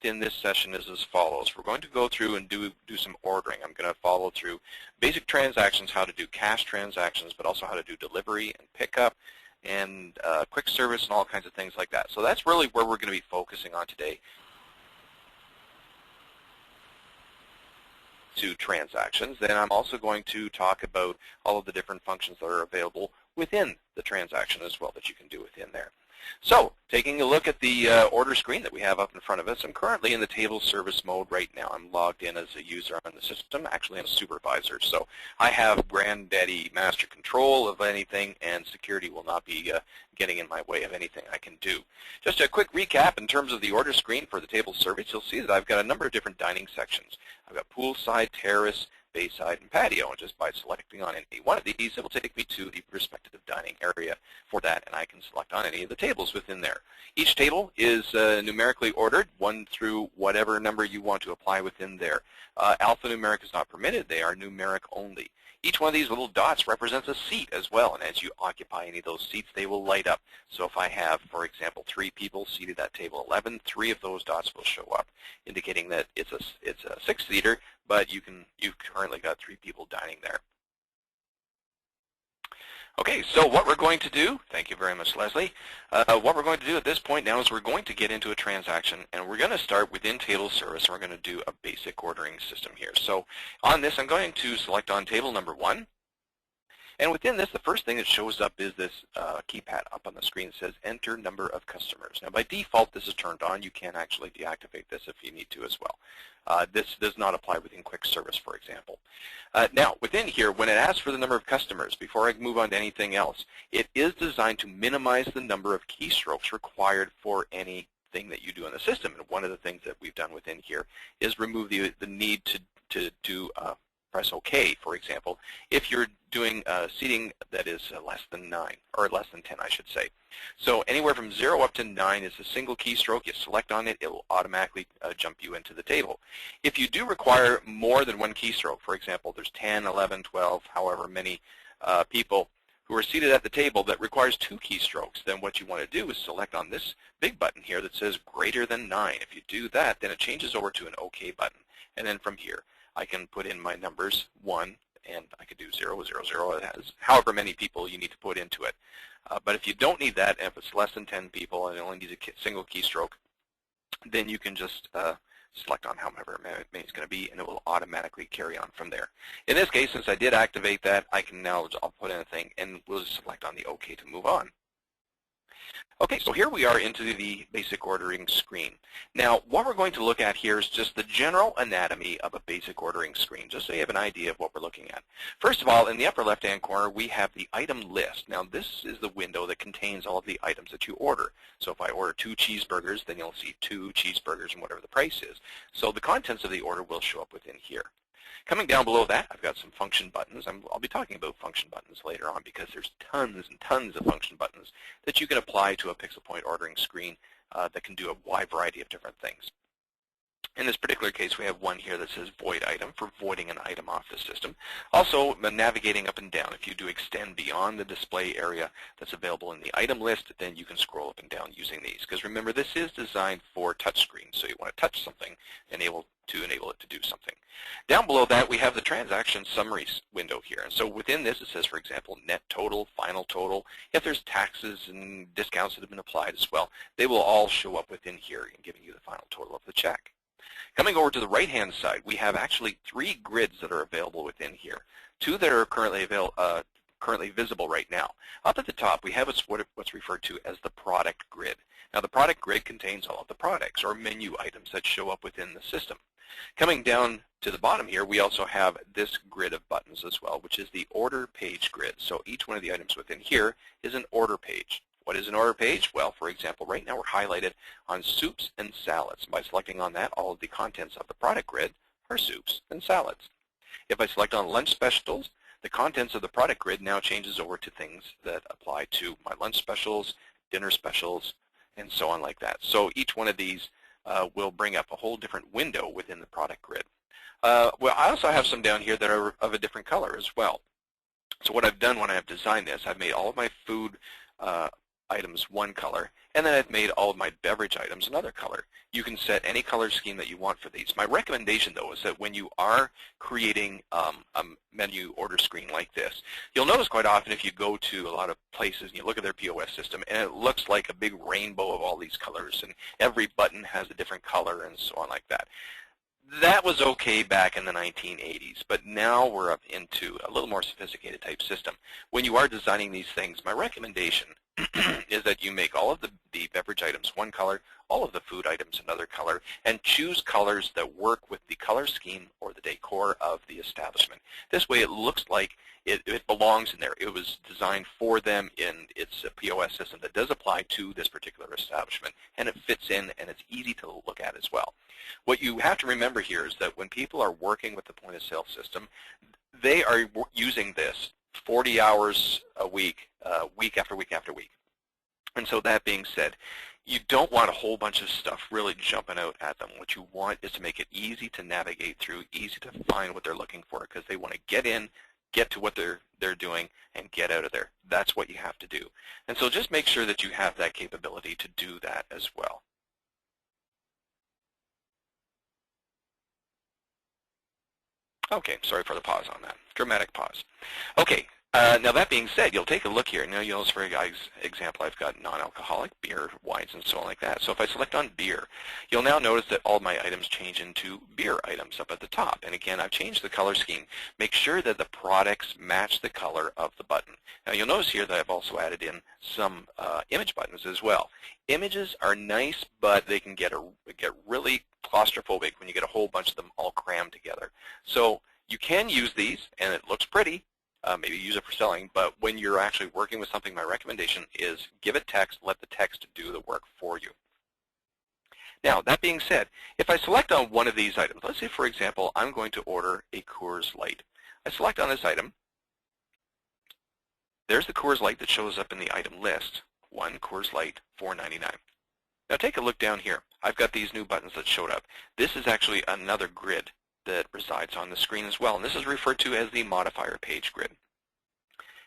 in this session is as follows. We're going to go through and do some ordering. I'm going to follow through basic transactions, how to do cash transactions, but also how to do delivery and pickup and quick service and all kinds of things like that. So that's really where we're going to be focusing on today. To transactions. Then I'm also going to talk about all of the different functions that are available within the transaction as well that you can do within there. So, taking a look at the order screen that we have up in front of us, I'm currently in the table service mode right now. I'm logged in as a user on the system, actually I'm a supervisor. So I have granddaddy master control of anything, and security will not be getting in my way of anything I can do. Just a quick recap in terms of the order screen for the table service. You'll see that I've got a number of different dining sections. I've got poolside, terrace, bayside, and patio, and just by selecting on any one of these, it will take me to the respective dining area for that, and I can select on any of the tables within there. Each table is numerically ordered, 1 through whatever number you want to apply within there. Alphanumeric is not permitted. They are numeric only. Each one of these little dots represents a seat as well, and as you occupy any of those seats, they will light up. So if I have, for example, 3 people seated at table 11, 3 of those dots will show up, indicating that it's a 6-seater, but you've currently got 3 people dining there. Okay, so what we're going to do, thank you very much, Leslie. What we're going to do at this point now is we're going to get into a transaction, and we're going to start within table service, and we're going to do a basic ordering system here. So on this, I'm going to select on table number 1. And within this, the first thing that shows up is this keypad up on the screen that says enter number of customers. Now by default, this is turned on. You can actually deactivate this if you need to as well. This does not apply within quick service, for example. Now within here, when it asks for the number of customers, before I move on to anything else, it is designed to minimize the number of keystrokes required for anything that you do in the system. And one of the things that we've done within here is remove the need to do press OK, for example, if you're doing seating that is less than 9, or less than 10, I should say. So anywhere from 0 up to 9 is a single keystroke. You select on it, it will automatically jump you into the table. If you do require more than 1 keystroke, for example, there's 10, 11, 12, however many people who are seated at the table that requires 2 keystrokes, then what you want to do is select on this big button here that says greater than 9. If you do that, then it changes over to an OK button. And then from here, I can put in my numbers 1, and I could do 0, 0, 0. It has however many people you need to put into it. But if you don't need that, and if it's less than 10 people and it only needs a single keystroke, then you can just select on however many it's going to be, and it will automatically carry on from there. In this case, since I did activate that, I can now, I'll put in a thing, and we'll just select on the OK to move on. Okay, so here we are into the basic ordering screen. Now, what we're going to look at here is just the general anatomy of a basic ordering screen, just so you have an idea of what we're looking at. First of all, in the upper left-hand corner, we have the item list. Now, this is the window that contains all of the items that you order. So if I order 2 cheeseburgers, then you'll see 2 cheeseburgers and whatever the price is. So the contents of the order will show up within here. Coming down below that, I've got some function buttons. I'll be talking about function buttons later on because there's tons and tons of function buttons that you can apply to a PixelPoint ordering screen that can do a wide variety of different things. In this particular case, we have one here that says void item for voiding an item off the system. Also, navigating up and down. If you do extend beyond the display area that's available in the item list, then you can scroll up and down using these. Because remember, this is designed for touchscreen, so you want to touch something to enable it to do something. Down below that, we have the transaction summaries window here. And so within this, it says, for example, net total, final total. If there's taxes and discounts that have been applied as well, they will all show up within here and giving you the final total of the check. Coming over to the right-hand side, we have actually 3 grids that are available within here. 2 that are currently visible right now. Up at the top, we have what's referred to as the product grid. Now, the product grid contains all of the products or menu items that show up within the system. Coming down to the bottom here, we also have this grid of buttons as well, which is the order page grid. So each one of the items within here is an order page. What is an order page? Well, for example, right now we're highlighted on soups and salads. By selecting on that, all of the contents of the product grid are soups and salads. If I select on lunch specials, the contents of the product grid now changes over to things that apply to my lunch specials, dinner specials, and so on like that. So each one of these will bring up a whole different window within the product grid. Well, I also have some down here that are of a different color as well. So what I've done when I've designed this, I've made all of my food items one color, and then I've made all of my beverage items another color. You can set any color scheme that you want for these. My recommendation, though, is that when you are creating a menu order screen like this, you'll notice quite often if you go to a lot of places and you look at their POS system, and it looks like a big rainbow of all these colors, and every button has a different color and so on like that. That was okay back in the 1980s, but now we're up into a little more sophisticated type system. When you are designing these things, my recommendation is that you make all of the beverage items one color, all of the food items another color, and choose colors that work with the color scheme or the decor of the establishment. This way it looks like it belongs in there. It was designed for them in its POS system that does apply to this particular establishment, and it fits in and it's easy to look at as well. What you have to remember here is that when people are working with the point-of-sale system, they are using this 40 hours a week, week after week after week. And so that being said, you don't want a whole bunch of stuff really jumping out at them. What you want is to make it easy to navigate through, easy to find what they're looking for, because they want to get in, get to what they're doing, and get out of there. That's what you have to do. And so just make sure that you have that capability to do that as well. Okay, sorry for the pause on that. Dramatic pause. Okay, now that being said, you'll take a look here. Now you'll notice, for example, I've got non-alcoholic, beer, wines, and so on like that. So if I select on beer, you'll now notice that all my items change into beer items up at the top. And again, I've changed the color scheme. Make sure that the products match the color of the button. Now you'll notice here that I've also added in some image buttons as well. Images are nice, but they can get really claustrophobic when you get a whole bunch of them all crammed together. So you can use these, and it looks pretty. Maybe use it for selling, but when you're actually working with something, my recommendation is give it text, let the text do the work for you. Now, that being said, if I select on one of these items, let's say, for example, I'm going to order a Coors Light. I select on this item. There's the Coors Light that shows up in the item list, one Coors Light, $4.99. Now take a look down here. I've got these new buttons that showed up. This is actually another grid that resides on the screen as well, and this is referred to as the modifier page grid.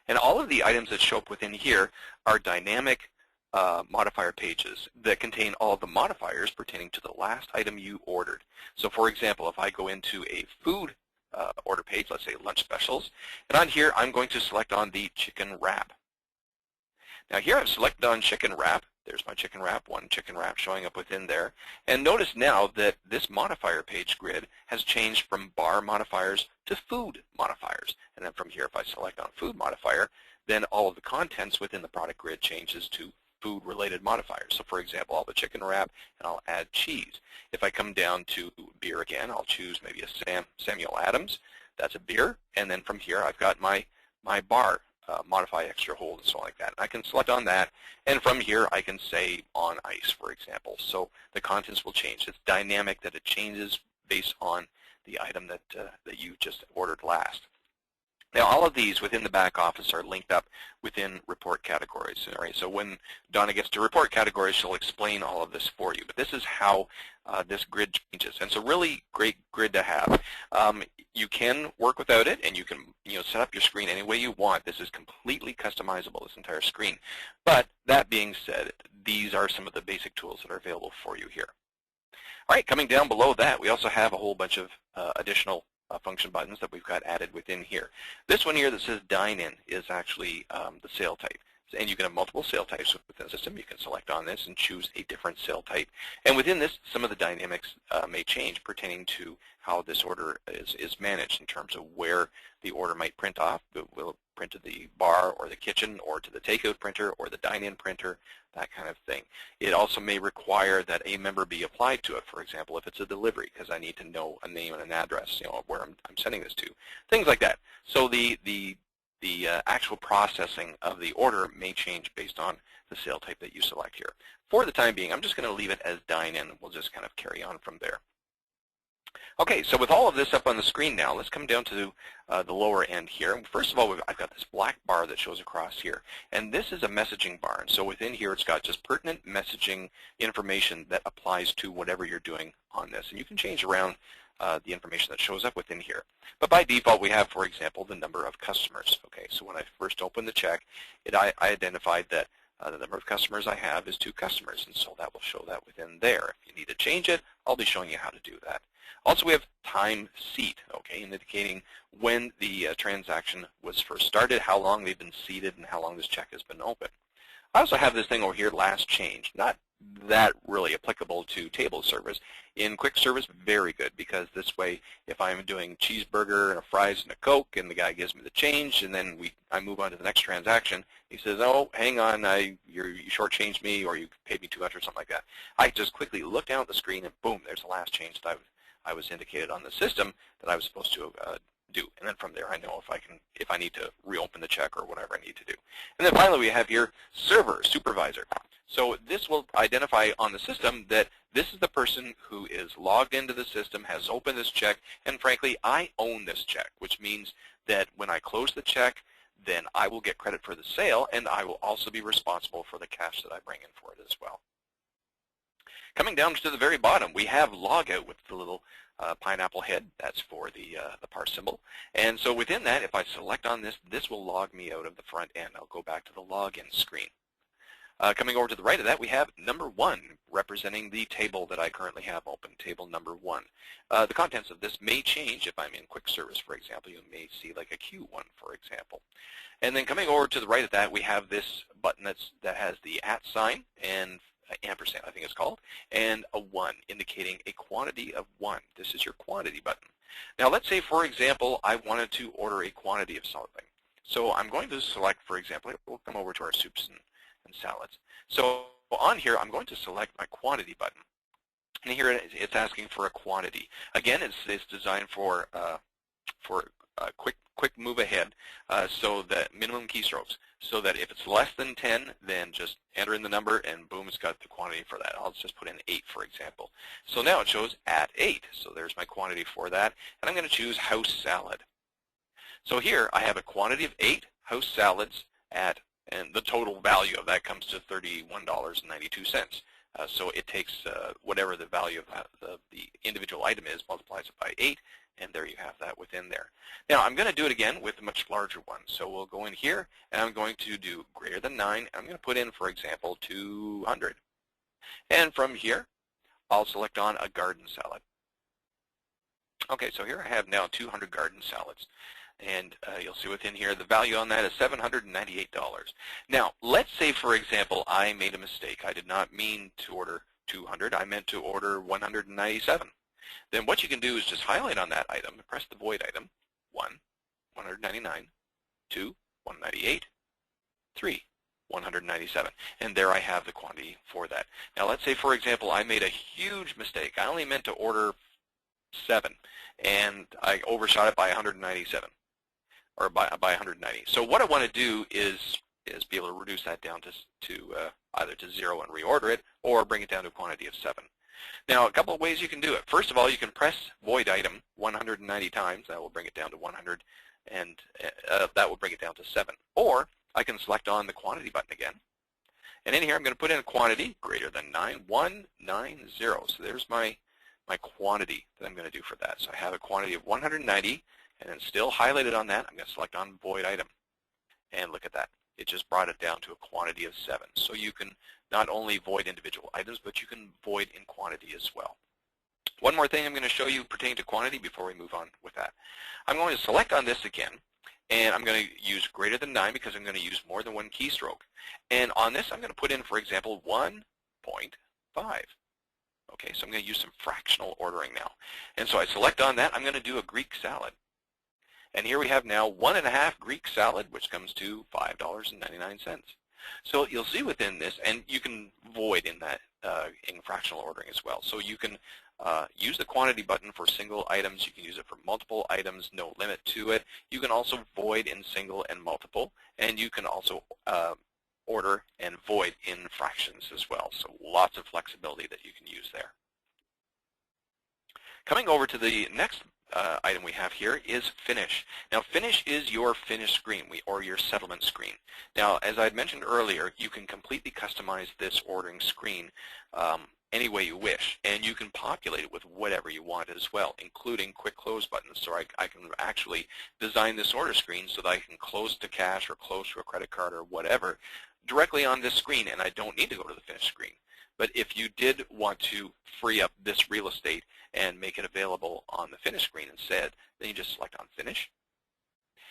And all of the items that show up within here are dynamic modifier pages that contain all of the modifiers pertaining to the last item you ordered. So for example, if I go into a food order page, let's say lunch specials, and on here I'm going to select on the chicken wrap. Now here I've selected on chicken wrap. There's my chicken wrap, one chicken wrap showing up within there. And notice now that this modifier page grid has changed from bar modifiers to food modifiers. And then from here, if I select on food modifier, then all of the contents within the product grid changes to food-related modifiers. So for example, I'll have a chicken wrap, and I'll add cheese. If I come down to beer again, I'll choose maybe a Samuel Adams. That's a beer. And then from here, I've got my bar. Modify extra hold and so on like that. I can select on that, and from here I can say on ice, for example. So the contents will change. It's dynamic, that it changes based on the item that you just ordered last. Now all of these within the back office are linked up within report categories. All right, so when Donna gets to report categories, she'll explain all of this for you. But this is how this grid changes, and it's a really great grid to have. You can work without it, and you can set up your screen any way you want. This is completely customizable, this entire screen. But that being said, these are some of the basic tools that are available for you here. All right, coming down below that, we also have a whole bunch of additional function buttons that we've got added within here. This one here that says Dine In is actually the sale type. And you can have multiple sale types within the system. You can select on this and choose a different sale type. And within this, some of the dynamics may change pertaining to how this order is managed in terms of where the order might print off. Will it print to the bar or the kitchen or to the takeout printer or the dine-in printer, that kind of thing. It also may require that a member be applied to it, for example, if it's a delivery, because I need to know a name and an address, where I'm sending this to, things like that. So the actual processing of the order may change based on the sale type that you select here. For the time being, I'm just going to leave it as dine-in. We'll just kind of carry on from there. Okay, so with all of this up on the screen now, let's come down to the lower end here. First of all, I've got this black bar that shows across here, and this is a messaging bar. And so within here, it's got just pertinent messaging information that applies to whatever you're doing on this. And you can change around the information that shows up within here. But by default, we have, for example, the number of customers. Okay, so when I first opened the check, I identified that The number of customers I have is 2 customers, and so that will show that within there. If you need to change it, I'll be showing you how to do that. Also, we have time seat, okay, indicating when the transaction was first started, how long they've been seated, and how long this check has been open. I also have this thing over here, last change. Not that really applicable to table service. In quick service, very good, because this way, if I'm doing cheeseburger and a fries and a Coke, and the guy gives me the change, and then I move on to the next transaction, he says, oh, hang on, you shortchanged me, or you paid me too much, or something like that. I just quickly look down at the screen, and boom, there's the last change that I was indicated on the system that I was supposed to do. And then from there, I know if I need to reopen the check or whatever I need to do. And then finally, we have here server, supervisor. So this will identify on the system that this is the person who is logged into the system, has opened this check, and frankly, I own this check, which means that when I close the check, then I will get credit for the sale, and I will also be responsible for the cash that I bring in for it as well. Coming down to the very bottom, we have logout with the little pineapple head. That's for the parse symbol. And so within that, if I select on this, this will log me out of the front end. I'll go back to the login screen. Coming over to the right of that, we have number 1, representing the table that I currently have open, table number 1. The contents of this may change if I'm in quick service, for example. You may see like a Q1, for example. And then coming over to the right of that, we have this button that has the @ sign and ampersand, I think it's called, and a 1, indicating a quantity of 1. This is your quantity button. Now let's say, for example, I wanted to order a quantity of something. So I'm going to select, for example, we'll come over to our soups and salads. So on here, I'm going to select my quantity button. And here it's asking for a quantity. Again, it's designed for quick move ahead, so that minimum keystrokes, so that if it's less than 10, then just enter in the number and boom, it's got the quantity for that. I'll just put in 8, for example. So now it shows at 8. So there's my quantity for that. And I'm going to choose house salad. So here I have a quantity of 8 house salads and the total value of that comes to $31.92. So it takes whatever the value of the individual item is, multiplies it by 8, and there you have that within there. Now I'm going to do it again with a much larger one. So we'll go in here, and I'm going to do greater than 9. I'm going to put in, for example, 200. And from here, I'll select on a garden salad. Okay, so here I have now 200 garden salads. And you'll see within here the value on that is $798. Now, let's say, for example, I made a mistake. I did not mean to order 200. I meant to order 197. Then what you can do is just highlight on that item, press the void item, 1, 199, 2, 198, 3, 197. And there I have the quantity for that. Now, let's say, for example, I made a huge mistake. I only meant to order 7, and I overshot it by 197. Or by 190. So what I want to do is be able to reduce that down to either to 0 and reorder it, or bring it down to a quantity of 7. Now, a couple of ways you can do it. First of all, you can press void item 190 times. That will bring it down to 100, and that will bring it down to 7. Or I can select on the quantity button again. And in here, I'm going to put in a quantity greater than 190. So there's my quantity that I'm going to do for that. So I have a quantity of 190. And then still highlighted on that, I'm going to select on void item. And look at that. It just brought it down to a quantity of 7. So you can not only void individual items, but you can void in quantity as well. One more thing I'm going to show you pertaining to quantity before we move on with that. I'm going to select on this again, and I'm going to use greater than 9 because I'm going to use more than 1 keystroke. And on this, I'm going to put in, for example, 1.5. Okay, so I'm going to use some fractional ordering now. And so I select on that. I'm going to do a Greek salad. And here we have now 1.5 Greek salad, which comes to $5.99. So you'll see within this, and you can void in that in fractional ordering as well. So you can use the quantity button for single items. You can use it for multiple items, no limit to it. You can also void in single and multiple, and you can also order and void in fractions as well. So lots of flexibility that you can use there. Coming over to the next item we have here is Finish. Now, Finish is your finish screen or your settlement screen. Now, as I had mentioned earlier, you can completely customize this ordering screen any way you wish, and you can populate it with whatever you want as well, including quick close buttons. So I can actually design this order screen so that I can close to cash or close to a credit card or whatever directly on this screen, and I don't need to go to the finish screen. But if you did want to free up this real estate and make it available on the finish screen instead, then you just select on Finish.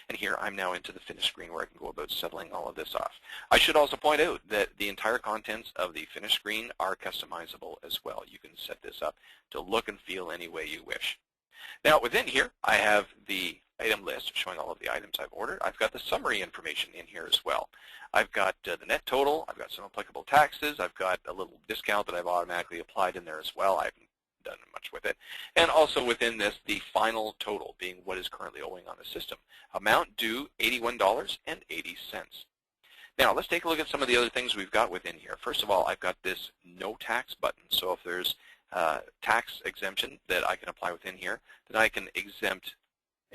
And here I'm now into the finish screen where I can go about settling all of this off. I should also point out that the entire contents of the finish screen are customizable as well. You can set this up to look and feel any way you wish. Now within here I have the item list showing all of the items I've ordered. I've got the summary information in here as well. I've got the net total, I've got some applicable taxes, I've got a little discount that I've automatically applied in there as well. I haven't done much with it. And also within this, the final total being what is currently owing on the system. Amount due, $81.80. Now let's take a look at some of the other things we've got within here. First of all, I've got this no tax button. So if there's tax exemption that I can apply within here, then I can exempt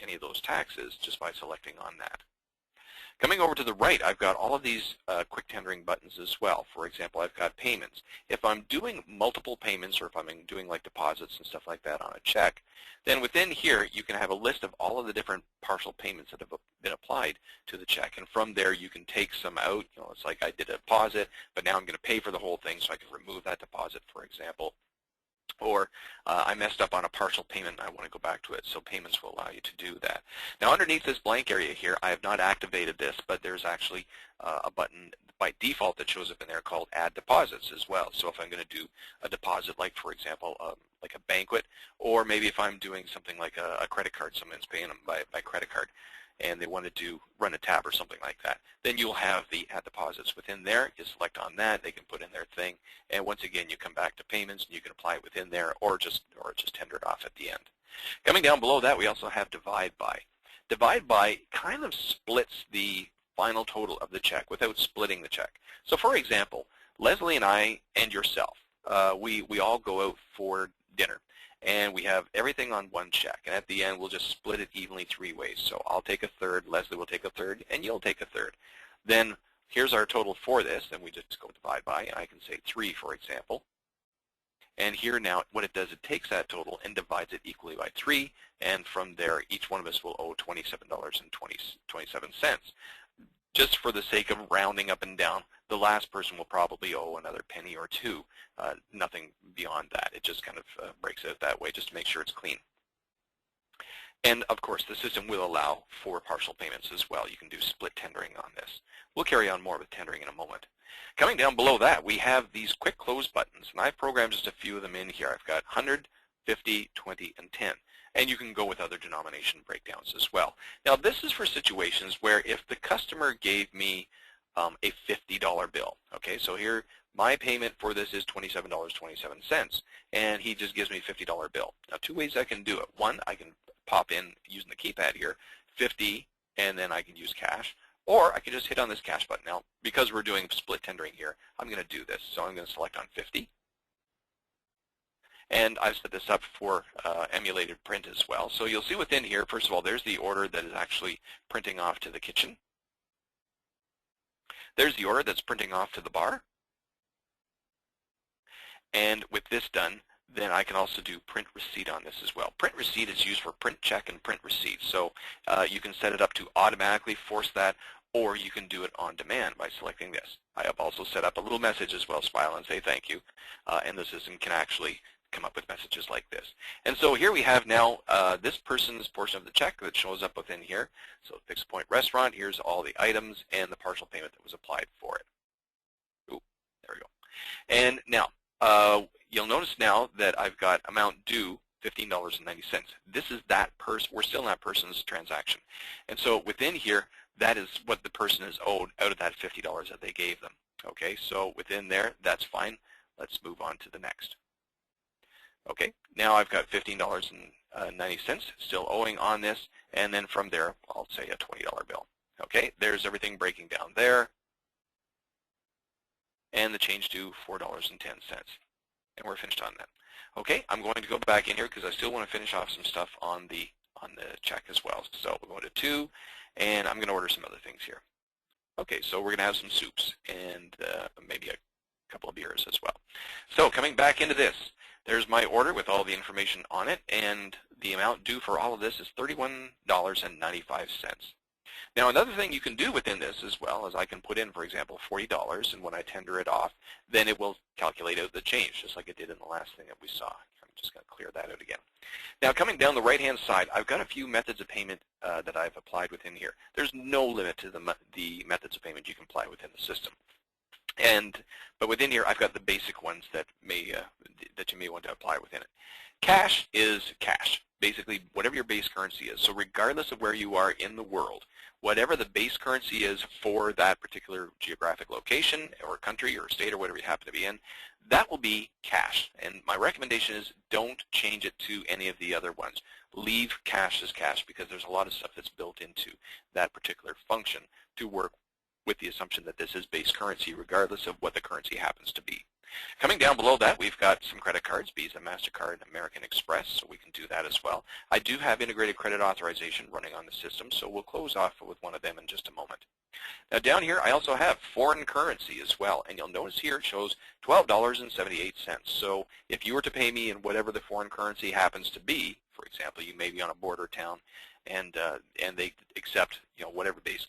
any of those taxes just by selecting on that. Coming over to the right, I've got all of these quick tendering buttons as well. For example, I've got payments. If I'm doing multiple payments, or if I'm doing like deposits and stuff like that on a check, then within here you can have a list of all of the different partial payments that have been applied to the check. And from there you can take some out. You know, it's like I did a deposit, but now I'm going to pay for the whole thing, so I can remove that deposit, for example. Or I messed up on a partial payment and I want to go back to it, so payments will allow you to do that. Now underneath this blank area here, I have not activated this, but there's actually a button by default that shows up in there called Add Deposits as well. So if I'm going to do a deposit, like for example, like a banquet, or maybe if I'm doing something like a credit card, someone's paying them by credit card, and they want to run a tab or something like that, then you'll have the Add Deposits within there. You select on that, they can put in their thing, and once again you come back to payments and you can apply it within there, or just tender it off at the end. Coming down below that, we also have Divide By. Divide By kind of splits the final total of the check without splitting the check. So for example, Leslie and I and yourself, we all go out for dinner, and we have everything on one check, and at the end we'll just split it evenly 3 ways. So I'll take a third, Leslie will take a third, and you'll take a third. Then here's our total for this, and we just go Divide By, and I can say 3, for example. And here now what it does, it takes that total and divides it equally by 3, and from there each one of us will owe $27.27. Just for the sake of rounding up and down, the last person will probably owe another penny or two. Nothing beyond that. It just kind of breaks it that way just to make sure it's clean. And of course, the system will allow for partial payments as well. You can do split tendering on this. We'll carry on more with tendering in a moment. Coming down below that, we have these quick close buttons, and I've programmed just a few of them in here. I've got 100, 50, 20, and 10. And you can go with other denomination breakdowns as well. Now this is for situations where if the customer gave me a $50 bill, okay, so here my payment for this is $27.27, and he just gives me a $50 bill. Now 2 ways I can do it. One, I can pop in using the keypad here, 50, and then I can use cash, or I can just hit on this cash button. Now because we're doing split tendering here, I'm going to do this, so I'm going to select on 50. And I've set this up for emulated print as well. So you'll see within here, first of all, there's the order that is actually printing off to the kitchen. There's the order that's printing off to the bar. And with this done, then I can also do print receipt on this as well. Print receipt is used for print check and print receipt. So you can set it up to automatically force that, or you can do it on demand by selecting this. I have also set up a little message as well, smile and say thank you, and the system can actually come up with messages like this. And so here we have now this person's portion of the check that shows up within here. So PixelPoint Restaurant, here's all the items and the partial payment that was applied for it. Ooh, there we go. And now, you'll notice now that I've got amount due $15.90. This is that person, we're still in that person's transaction. And so within here, that is what the person is owed out of that $50 that they gave them. Okay, so within there, that's fine. Let's move on to the next. Okay, now I've got $15.90 still owing on this, and then from there, I'll say a $20 bill. Okay, there's everything breaking down there, and the change due $4.10, and we're finished on that. Okay, I'm going to go back in here because I still want to finish off some stuff on the check as well. So we'll go to 2, and I'm going to order some other things here. Okay, so we're going to have some soups and maybe a couple of beers as well. So coming back into this, there's my order with all the information on it, and the amount due for all of this is $31.95. Now another thing you can do within this as well is I can put in, for example, $40, and when I tender it off, then it will calculate out the change, just like it did in the last thing that we saw. I'm just going to clear that out again. Now coming down the right-hand side, I've got a few methods of payment that I've applied within here. There's no limit to the methods of payment you can apply within the system. But within here, I've got the basic ones that you may want to apply within it. Cash is cash, basically whatever your base currency is. So regardless of where you are in the world, whatever the base currency is for that particular geographic location or country or state or whatever you happen to be in, that will be cash. And my recommendation is don't change it to any of the other ones. Leave cash as cash, because there's a lot of stuff that's built into that particular function to work with the assumption that this is base currency regardless of what the currency happens to be. Coming down below that, we've got some credit cards, Visa, MasterCard, and American Express, so we can do that as well. I do have integrated credit authorization running on the system, so we'll close off with one of them in just a moment. Now down here, I also have foreign currency as well, and you'll notice here it shows $12.78. So if you were to pay me in whatever the foreign currency happens to be, for example, you may be on a border town, and they accept whatever base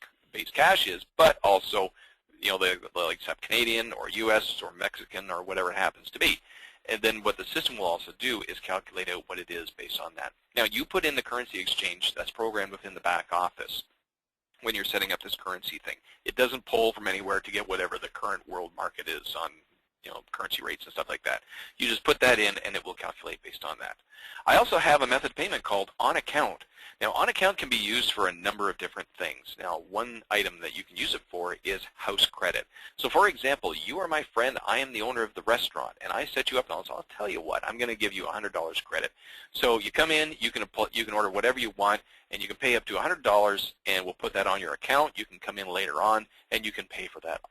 cash is, but also they'll accept Canadian or U.S. or Mexican or whatever it happens to be. And then what the system will also do is calculate out what it is based on that. Now you put in the currency exchange that's programmed within the back office when you're setting up this currency thing. It doesn't pull from anywhere to get whatever the current world market is on currency rates and stuff like that. You just put that in and it will calculate based on that. I also have a method of payment called on account. Now on account can be used for a number of different things. Now one item that you can use it for is house credit. So for example, you are my friend, I am the owner of the restaurant, and I set you up and I'll tell you what, I'm going to give you $100 credit. So you come in, you can order whatever you want, and you can pay up to $100, and we'll put that on your account. You can come in later on, and you can pay for that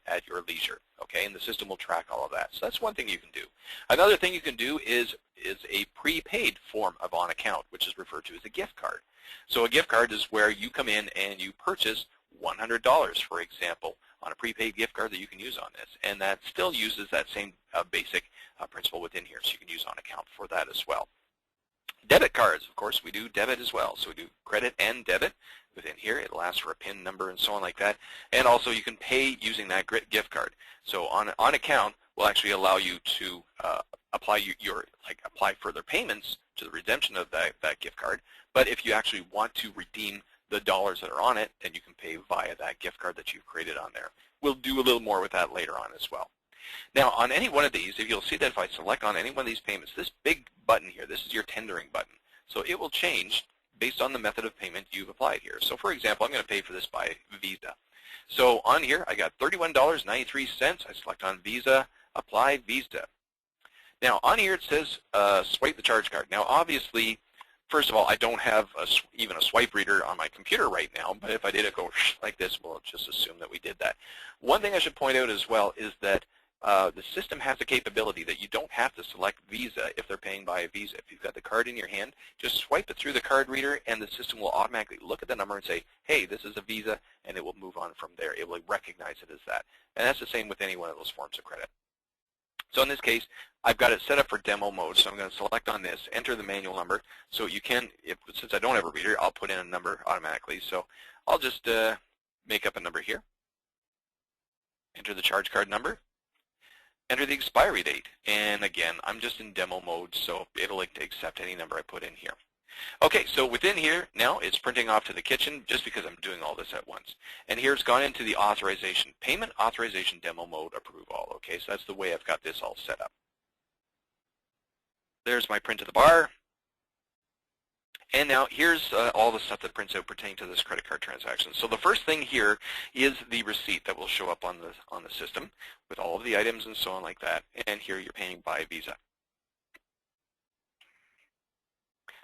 at your leisure. Okay, and the system will track all of that. So that's one thing you can do. Another thing you can do is a prepaid form of on account, which is referred to as a gift card. So a gift card is where you come in and you purchase $100, for example, on a prepaid gift card that you can use on this, and that still uses that same basic principle within here. So you can use on account for that as well. Debit cards, of course, we do debit as well. So we do credit and debit within here. It'll ask for a PIN number and so on like that. And also you can pay using that gift card. So on account will actually allow you to apply apply further payments to the redemption of that gift card. But if you actually want to redeem the dollars that are on it, then you can pay via that gift card that you've created on there. We'll do a little more with that later on as well. Now, on any one of these, if you'll see that if I select on any one of these payments, this big button here, this is your tendering button. So it will change based on the method of payment you've applied here. So for example, I'm going to pay for this by Visa. So on here, I got $31.93. I select on Visa, apply Visa. Now on here it says swipe the charge card. Now obviously, first of all, I don't have even a swipe reader on my computer right now, but if I did it go like this, we'll just assume that we did that. One thing I should point out as well is that the system has the capability that you don't have to select Visa if they're paying by a Visa. If you've got the card in your hand, just swipe it through the card reader and the system will automatically look at the number and say, hey, this is a Visa, and it will move on from there. It will recognize it as that. And that's the same with any one of those forms of credit. So in this case, I've got it set up for demo mode, so I'm going to select on this, enter the manual number. So you can, since I don't have a reader, I'll put in a number automatically. So I'll just make up a number here, enter the charge card number, enter the expiry date, and again, I'm just in demo mode, so it'll accept any number I put in here. Okay, so within here, now it's printing off to the kitchen just because I'm doing all this at once. And here it's gone into the authorization, payment authorization demo mode approve all. Okay, so that's the way I've got this all set up. There's my print to the bar. And now here's all the stuff that prints out pertaining to this credit card transaction. So the first thing here is the receipt that will show up on the system with all of the items and so on like that. And here you're paying by Visa.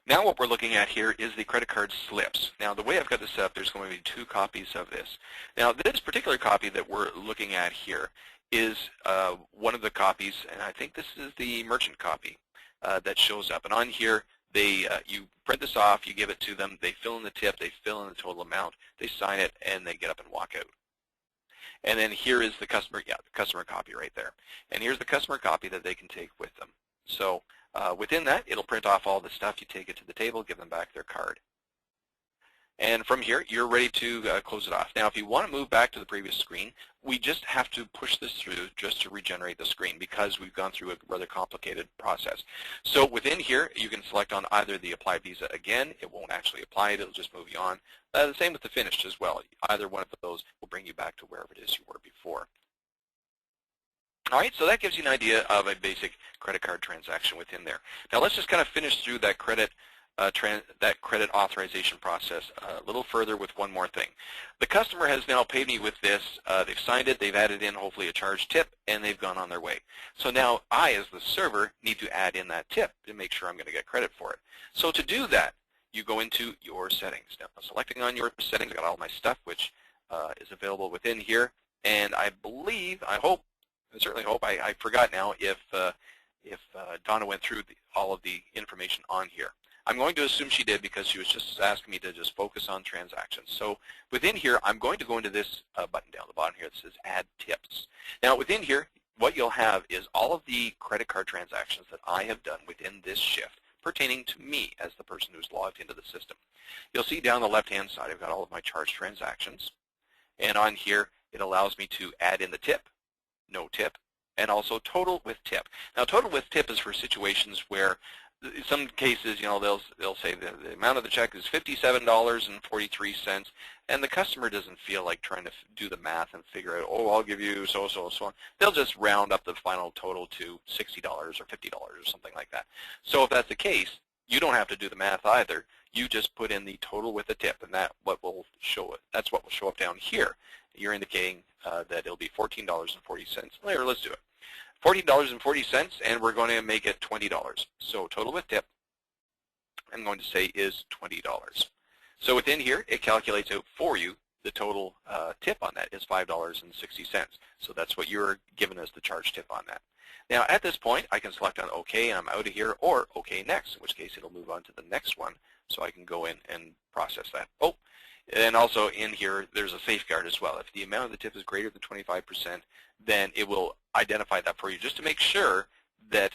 Now what we're looking at here is the credit card slips. Now the way I've got this set up, there's going to be 2 copies of this. Now this particular copy that we're looking at here is one of the copies, and I think this is the merchant copy that shows up. And on here, you print this off, you give it to them, they fill in the tip, they fill in the total amount, they sign it, and they get up and walk out. And then here is the customer copy right there. And here's the customer copy that they can take with them. So within that, it'll print off all the stuff, you take it to the table, give them back their card. And from here, you're ready to close it off. Now, if you want to move back to the previous screen, we just have to push this through just to regenerate the screen because we've gone through a rather complicated process. So within here, you can select on either the Apply Visa again. It won't actually apply it. It'll just move you on. The same with the Finished as well. Either one of those will bring you back to wherever it is you were before. All right, so that gives you an idea of a basic credit card transaction within there. Now let's just kind of finish through that credit authorization process a little further with one more thing. The customer has now paid me with this. They've signed it. They've added in hopefully a charge tip, and they've gone on their way. So now I, as the server, need to add in that tip to make sure I'm going to get credit for it. So to do that, you go into your settings. Now, selecting on your settings, I got all my stuff, which is available within here. And I believe, I certainly hope, I forgot now if Donna went through all of the information on here. I'm going to assume she did because she was just asking me to just focus on transactions. So within here, I'm going to go into this button down the bottom here that says Add Tips. Now within here, what you'll have is all of the credit card transactions that I have done within this shift pertaining to me as the person who's logged into the system. You'll see down the left-hand side, I've got all of my charge transactions. And on here, it allows me to add in the tip, no tip, and also total with tip. Now total with tip is for situations where in some cases, you know, they'll say the amount of the check is $57.43, and the customer doesn't feel like trying to do the math and figure out, oh, I'll give you so on. They'll just round up the final total to $60 or $50 or something like that. So if that's the case, you don't have to do the math either. You just put in the total with the tip, and that's what will show up down here. You're indicating that it'll be $14.40. Later, let's do it. $14.40, and we're going to make it $20. So total with tip, I'm going to say, is $20. So within here, it calculates out for you the total tip on that is $5.60. So that's what you're given as the charge tip on that. Now at this point, I can select on OK, and I'm out of here, or OK next, in which case it'll move on to the next one, so I can go in and process that. Oh, and also in here, there's a safeguard as well. If the amount of the tip is greater than 25%, then it will identify that for you just to make sure that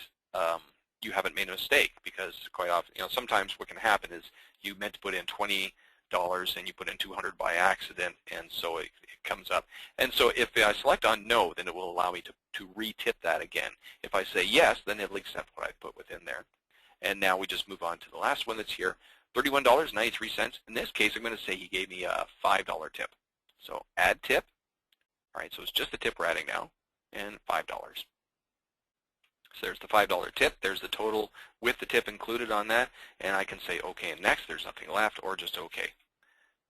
you haven't made a mistake, because quite often, you know, sometimes what can happen is you meant to put in $20 and you put in $200 by accident, and so it comes up. And so if I select on no, then it will allow me to re-tip that again. If I say yes, then it'll accept what I put within there. And now we just move on to the last one that's here, $31.93. In this case, I'm going to say he gave me a $5 tip. So add tip. All right, so it's just the tip we're adding now, and $5. So there's the $5 tip. There's the total with the tip included on that, and I can say OK and next. There's nothing left, or just OK.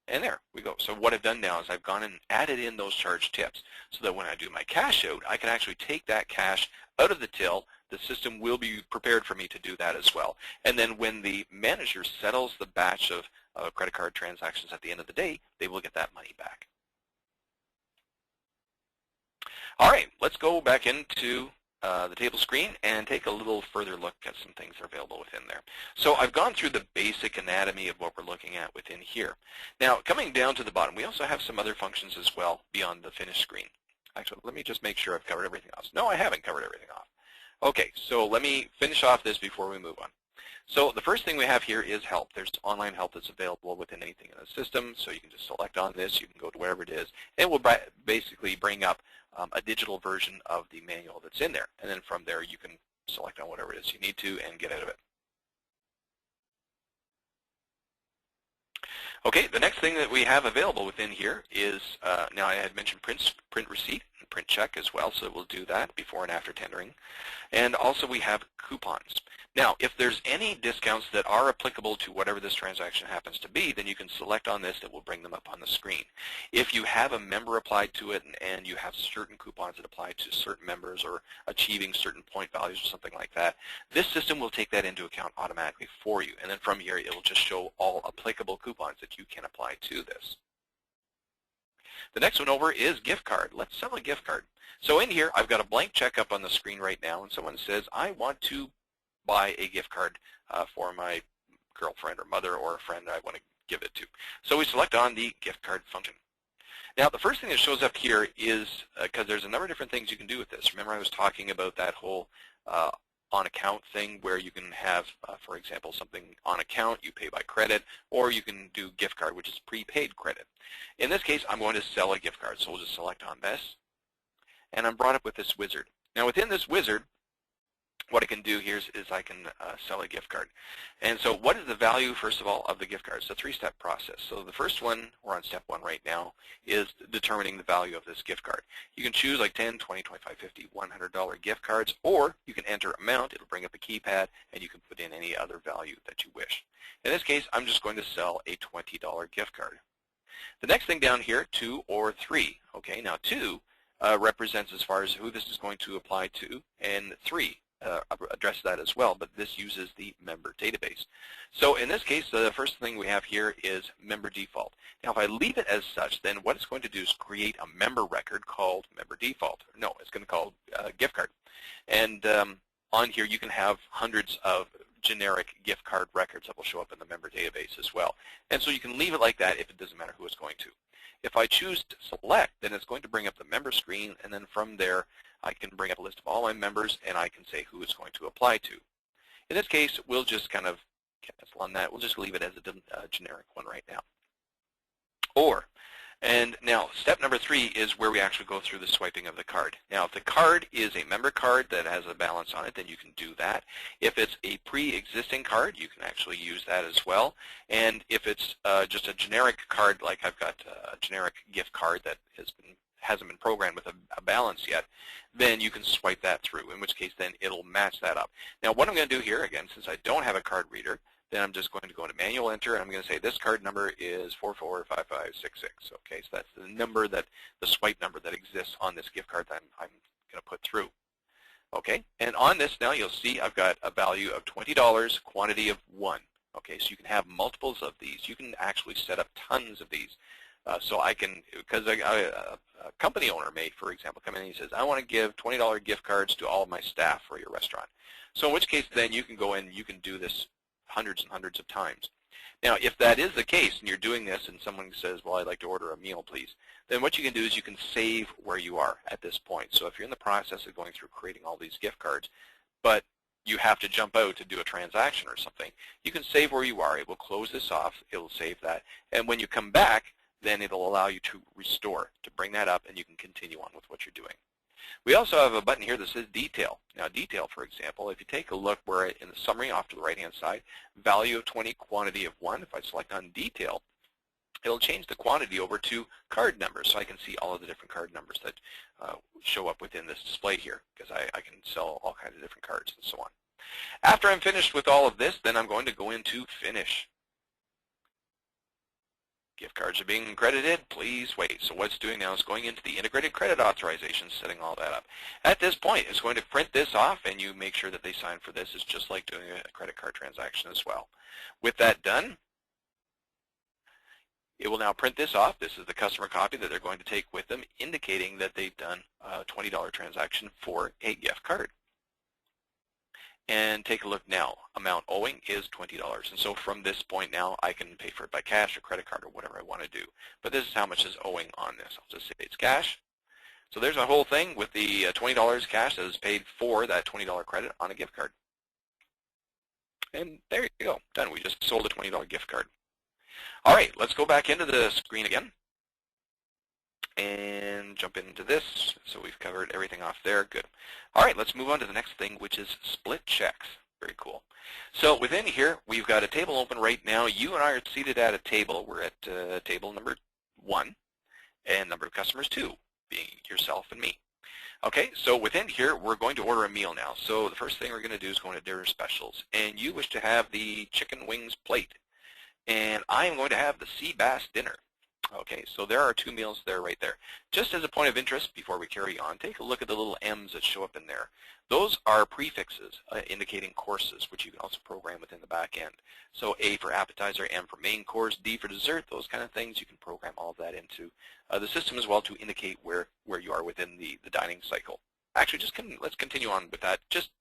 And there we go. So what I've done now is I've gone and added in those charge tips so that when I do my cash out, I can actually take that cash out of the till. The system will be prepared for me to do that as well. And then when the manager settles the batch of credit card transactions at the end of the day, they will get that money back. All right, let's go back into the table screen and take a little further look at some things that are available within there. So I've gone through the basic anatomy of what we're looking at within here. Now, coming down to the bottom, we also have some other functions as well beyond the finished screen. Actually, let me just make sure I've covered everything else. No, I haven't covered everything off. Okay, so let me finish off this before we move on. So the first thing we have here is help. There's online help that's available within anything in the system, so you can just select on this. You can go to wherever it is, and it will basically bring up a digital version of the manual that's in there. And then from there, you can select on whatever it is you need to and get out of it. Okay, the next thing that we have available within here is, now I had mentioned print receipt and print check as well, so we'll do that before and after tendering. And also we have coupons. Now, if there's any discounts that are applicable to whatever this transaction happens to be, then you can select on this that will bring them up on the screen. If you have a member applied to it and you have certain coupons that apply to certain members or achieving certain point values or something like that, this system will take that into account automatically for you. And then from here, it will just show all applicable coupons that you can apply to this. The next one over is gift card. Let's sell a gift card. So in here, I've got a blank check up on the screen right now, and someone says, I want to buy a gift card for my girlfriend or mother or a friend I want to give it to. So we select on the gift card function. Now the first thing that shows up here is, because there's a number of different things you can do with this. Remember I was talking about that whole on account thing where you can have, for example, something on account, you pay by credit, or you can do gift card, which is prepaid credit. In this case, I'm going to sell a gift card, so we'll just select on this, and I'm brought up with this wizard. Now within this wizard, what I can do here is I can sell a gift card. And so what is the value, first of all, of the gift card? It's a three-step process. So the first one, we're on step 1 right now, is determining the value of this gift card. You can choose like 10, 20, 25, 50, $100 gift cards, or you can enter amount. It'll bring up a keypad, and you can put in any other value that you wish. In this case, I'm just going to sell a $20 gift card. The next thing down here, 2 or 3. Okay, now 2 represents as far as who this is going to apply to, and 3 address that as well, but this uses the member database. So in this case, the first thing we have here is member default. Now if I leave it as such, then what it's going to do is create a member record called member default. No, it's going to call gift card. And on here you can have hundreds of generic gift card records that will show up in the member database as well. And so you can leave it like that if it doesn't matter who it's going to. If I choose to select, then it's going to bring up the member screen, and then from there I can bring up a list of all my members, and I can say who it's going to apply to. In this case, we'll just kind of cancel on that. We'll just leave it as a generic one right now. Or, and now step number 3 is where we actually go through the swiping of the card. Now if the card is a member card that has a balance on it, then you can do that. If it's a pre-existing card, you can actually use that as well. And if it's just a generic card, like I've got a generic gift card that hasn't been programmed with a balance yet, then you can swipe that through, in which case then it'll match that up. Now what I'm going to do here, again, since I don't have a card reader, then I'm just going to go into manual enter, and I'm going to say this card number is 445566. Okay, so that's the number that, the swipe number that exists on this gift card that I'm going to put through. Okay, and on this now you'll see I've got a value of $20, quantity of 1. Okay, so you can have multiples of these. You can actually set up tons of these. So I can, because a company owner may, for example, come in and he says, I want to give $20 gift cards to all of my staff for your restaurant. So in which case then you can go in, you can do this hundreds and hundreds of times. Now if that is the case and you're doing this and someone says, well, I'd like to order a meal, please, then what you can do is you can save where you are at this point. So if you're in the process of going through creating all these gift cards, but you have to jump out to do a transaction or something, you can save where you are. It will close this off. It will save that. And when you come back, then it'll allow you to restore, to bring that up, and you can continue on with what you're doing. We also have a button here that says detail. Now detail, for example, if you take a look where in the summary off to the right-hand side, value of 20, quantity of 1, if I select on detail, it'll change the quantity over to card numbers, so I can see all of the different card numbers that show up within this display here, because I can sell all kinds of different cards and so on. After I'm finished with all of this, then I'm going to go into finish. Gift cards are being credited, please wait. So what it's doing now is going into the integrated credit authorization, setting all that up. At this point, it's going to print this off, and you make sure that they sign for this. It's just like doing a credit card transaction as well. With that done, it will now print this off. This is the customer copy that they're going to take with them, indicating that they've done a $20 transaction for a gift card. And take a look now. Amount owing is $20. And so from this point now, I can pay for it by cash or credit card or whatever I want to do. But this is how much is owing on this. I'll just say it's cash. So there's a whole thing with the $20 cash that is paid for that $20 credit on a gift card. And there you go. Done. We just sold a $20 gift card. All right, let's go back into the screen again and jump into this. So we've covered everything off there. Good. All right, let's move on to the next thing, which is split checks. Very cool. So within here, we've got a table open right now. You and I are seated at a table. We're at table number 1 and number of customers 2, being yourself and me. Okay, so within here, we're going to order a meal now. So the first thing we're going to do is go into dinner specials. And you wish to have the chicken wings plate. And I am going to have the sea bass dinner. Okay, so there are 2 meals there right there. Just as a point of interest, before we carry on, take a look at the little M's that show up in there. Those are prefixes indicating courses, which you can also program within the back end. So A for appetizer, M for main course, D for dessert, those kind of things. You can program all of that into the system as well to indicate where you are within the dining cycle. Actually, let's continue on with that, just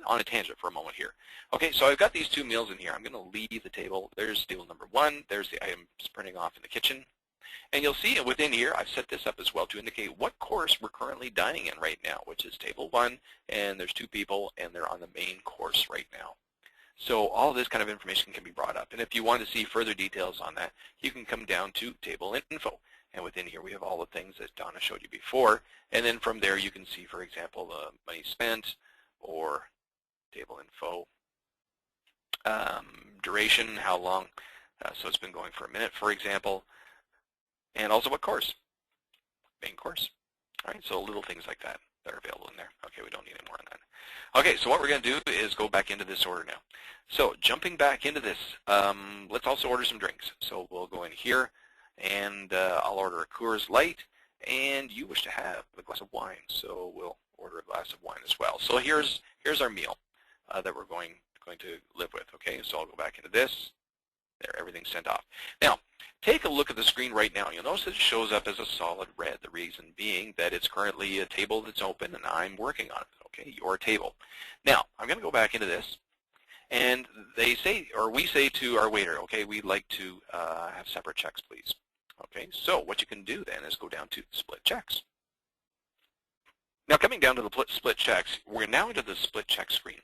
on a tangent for a moment here. Okay, so I've got these 2 meals in here. I'm going to leave the table. There's table number 1. There's the items printing off in the kitchen. And you'll see within here, I've set this up as well to indicate what course we're currently dining in right now, which is table 1, and there's 2 people, and they're on the main course right now. So all of this kind of information can be brought up. And if you want to see further details on that, you can come down to table info. And within here, we have all the things that Donna showed you before. And then from there, you can see, for example, the money spent or table info, duration, how long. So it's been going for a minute, for example. And also what course, main course. All right, so little things like that are available in there. Okay, we don't need any more on that. Okay, so what we're going to do is go back into this order now. So jumping back into this, let's also order some drinks. So we'll go in here, and I'll order a Coors Light, and you wish to have a glass of wine, so we'll order a glass of wine as well. So here's our meal that we're going to live with. Okay, so I'll go back into this. There, everything's sent off. Now, take a look at the screen right now. You'll notice that it shows up as a solid red. The reason being that it's currently a table that's open and I'm working on it. Okay, your table. Now, I'm going to go back into this, and they say, or we say to our waiter, okay, we'd like to have separate checks, please. Okay, so what you can do then is go down to split checks. Now, coming down to the split checks, we're now into the split check screen,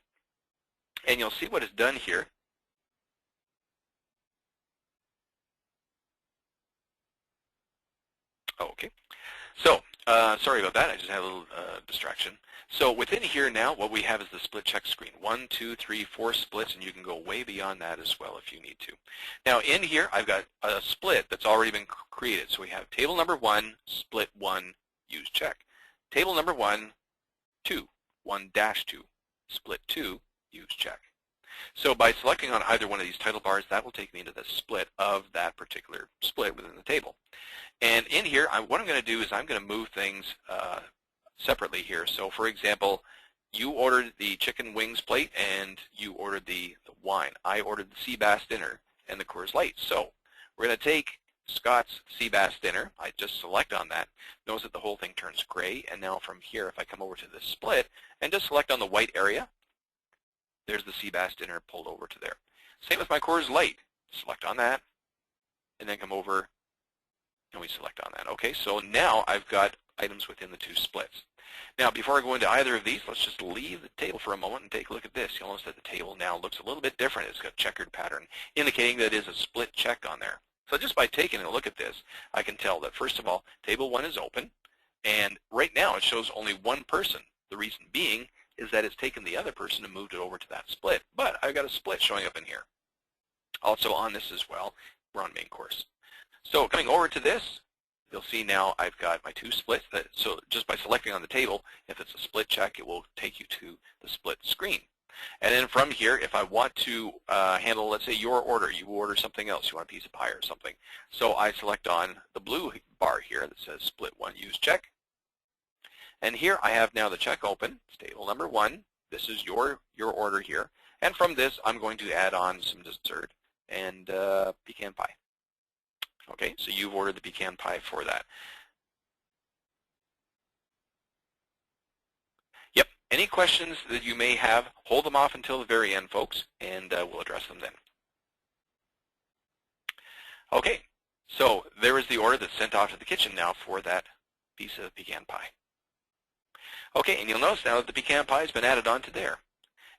and you'll see what is done here. Okay, so sorry about that. I just had a little distraction. So within here now, what we have is the split check screen. 1, 2, 3, 4 splits, and you can go way beyond that as well if you need to. Now in here, I've got a split that's already been created. So we have table number 1, split 1, use check. Table number 1, 2, 1-2, split 2, use check. So by selecting on either one of these title bars, that will take me into the split of that particular split within the table. And in here, what I'm going to do is I'm going to move things separately here. So for example, you ordered the chicken wings plate and you ordered the wine. I ordered the sea bass dinner and the Coors Light. So we're going to take Scott's sea bass dinner. I just select on that. Notice that the whole thing turns gray. And now from here, if I come over to the split and just select on the white area, there's the sea bass dinner pulled over to there. Same with my Coors Light. Select on that and then come over and we select on that. Okay, so now I've got items within the 2 splits. Now, before I go into either of these, let's just leave the table for a moment and take a look at this. You'll notice that the table now looks a little bit different. It's got a checkered pattern, indicating that it is a split check on there. So just by taking a look at this, I can tell that, first of all, table 1 is open, and right now it shows only one person. The reason being is that it's taken the other person and moved it over to that split, but I've got a split showing up in here. Also on this as well, we're on main course. So coming over to this, you'll see now I've got my 2 splits. So just by selecting on the table, if it's a split check, it will take you to the split screen. And then from here, if I want to handle, let's say, your order, you order something else, you want a piece of pie or something. So I select on the blue bar here that says split 1, use check. And here I have now the check open. It's table number 1. This is your order here. And from this, I'm going to add on some dessert and pecan pie. Okay, so you've ordered the pecan pie for that. Yep, any questions that you may have, hold them off until the very end, folks, and we'll address them then. Okay, so there is the order that's sent off to the kitchen now for that piece of pecan pie. Okay, and you'll notice now that the pecan pie has been added onto there.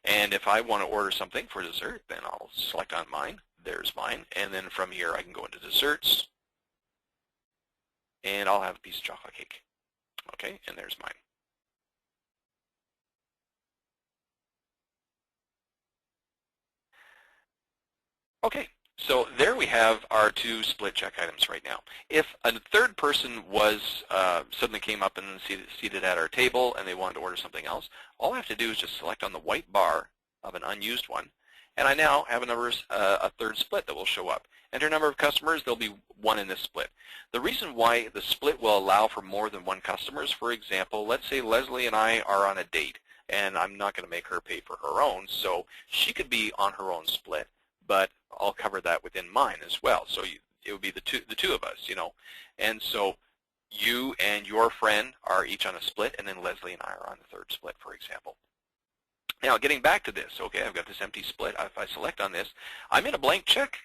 And if I want to order something for dessert, then I'll select on mine. There's mine. And then from here, I can go into desserts. And I'll have a piece of chocolate cake. Okay, and there's mine. Okay, so there we have our 2 split check items right now. If a third person was suddenly came up and seated at our table and they wanted to order something else, all I have to do is just select on the white bar of an unused one, and I now have a third split that will show up. Enter number of customers, there'll be 1 in this split. The reason why the split will allow for more than 1 customer is, for example, let's say Leslie and I are on a date, and I'm not going to make her pay for her own, so she could be on her own split, but I'll cover that within mine as well. So it would be the two of us, you know. And so you and your friend are each on a split, and then Leslie and I are on the third split, for example. Now, getting back to this, okay, I've got this empty split. If I select on this, I'm in a blank check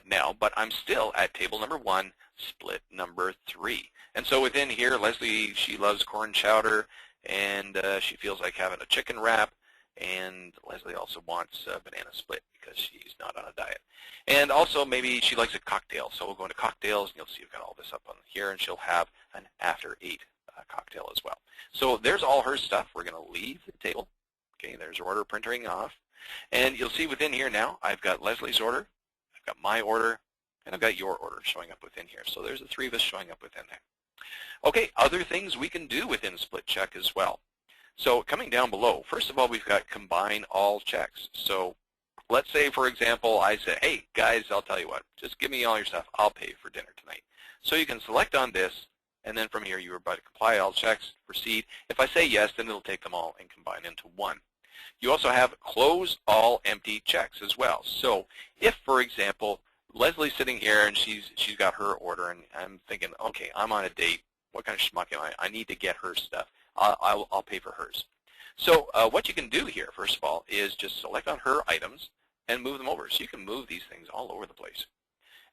now, but I'm still at table number 1, split number 3. And so within here, Leslie, she loves corn chowder, and she feels like having a chicken wrap, and Leslie also wants a banana split because she's not on a diet. And also maybe she likes a cocktail, so we'll go into cocktails, and you'll see we've got all this up on here, and she'll have an after 8 cocktail as well. So there's all her stuff. We're going to leave the table. Okay, there's order printing off. And you'll see within here now, I've got Leslie's order, I've got my order, and I've got your order showing up within here. So there's the 3 of us showing up within there. Okay, other things we can do within split check as well. So coming down below, first of all, we've got combine all checks. So let's say, for example, I say, hey, guys, I'll tell you what, just give me all your stuff. I'll pay for dinner tonight. So you can select on this, and then from here, you're about to comply all checks, proceed. If I say yes, then it'll take them all and combine into one. You also have close all empty checks as well. So if, for example, Leslie's sitting here and she's got her order, and I'm thinking, okay, I'm on a date. What kind of schmuck am I? I need to get her stuff. I'll pay for hers. So what you can do here, first of all, is just select on her items and move them over. So you can move these things all over the place.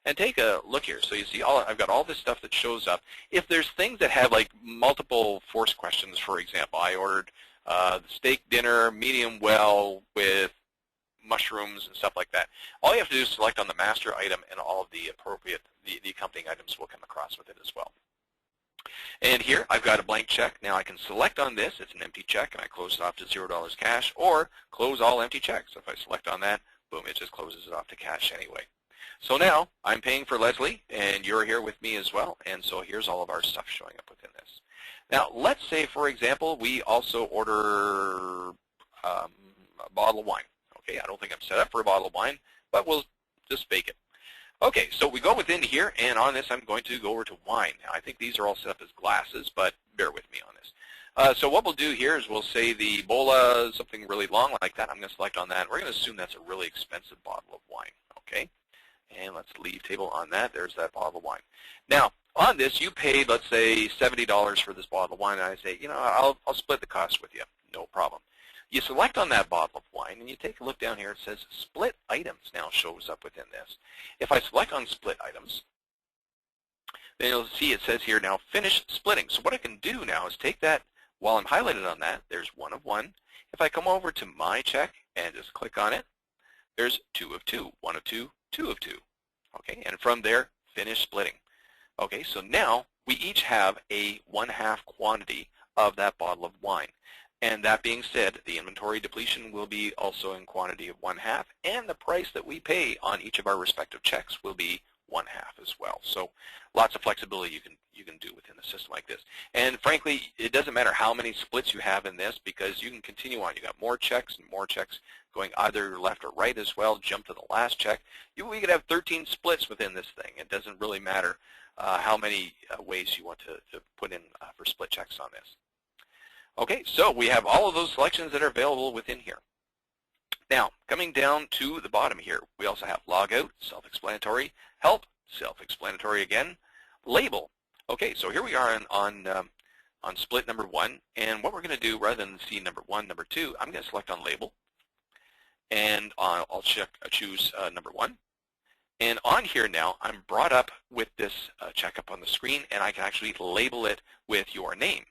And take a look here. So you see, I've got all this stuff that shows up. If there's things that have like multiple force questions, for example, I ordered steak dinner, medium well with mushrooms and stuff like that. All you have to do is select on the master item, and all of the appropriate, the accompanying items will come across with it as well. And here I've got a blank check. Now I can select on this. It's an empty check, and I close it off to $0 cash, or close all empty checks. So if I select on that, boom, it just closes it off to cash anyway. So now I'm paying for Leslie, and you're here with me as well, and so here's all of our stuff showing up within this. Now let's say, for example, we also order a bottle of wine. Okay, I don't think I'm set up for a bottle of wine, but we'll just fake it. Okay, so we go within here, and on this I'm going to go over to wine. Now I think these are all set up as glasses, but bear with me on this. So what we'll do here is we'll say the Bola, something really long like that. I'm going to select on that. We're going to assume that's a really expensive bottle of wine. Okay, and let's leave table on that. There's that bottle of wine. Now on this, you paid, let's say, $70 for this bottle of wine, and I say, you know, I'll split the cost with you. No problem. You select on that bottle of wine, and you take a look down here. It says split items now shows up within this. If I select on split items, then you'll see it says here now finish splitting. So what I can do now is take that, while I'm highlighted on that, there's 1 of 1. If I come over to my check and just click on it, there's 2 of 2, 1 of 2, 2 of 2. Okay, and from there, finish splitting. Okay, so now we each have a 1/2 quantity of that bottle of wine. And that being said, the inventory depletion will be also in quantity of 1/2, and the price that we pay on each of our respective checks will be 1/2 as well. So lots of flexibility you can do within a system like this. And frankly, it doesn't matter how many splits you have in this, because you can continue on. You got more checks and more checks going either left or right as well. Jump to the last check. We could have 13 splits within this thing. It doesn't really matter how many ways you want to put in for split checks on this. Okay, so we have all of those selections that are available within here. Now, coming down to the bottom here, we also have logout, self-explanatory, help, self-explanatory again, label. Okay, so here we are on split number 1, and what we're going to do, rather than see number 1, number 2, I'm going to select on label, and I'll choose number 1. And on here now, I'm brought up with this check up on the screen, and I can actually label it with your name.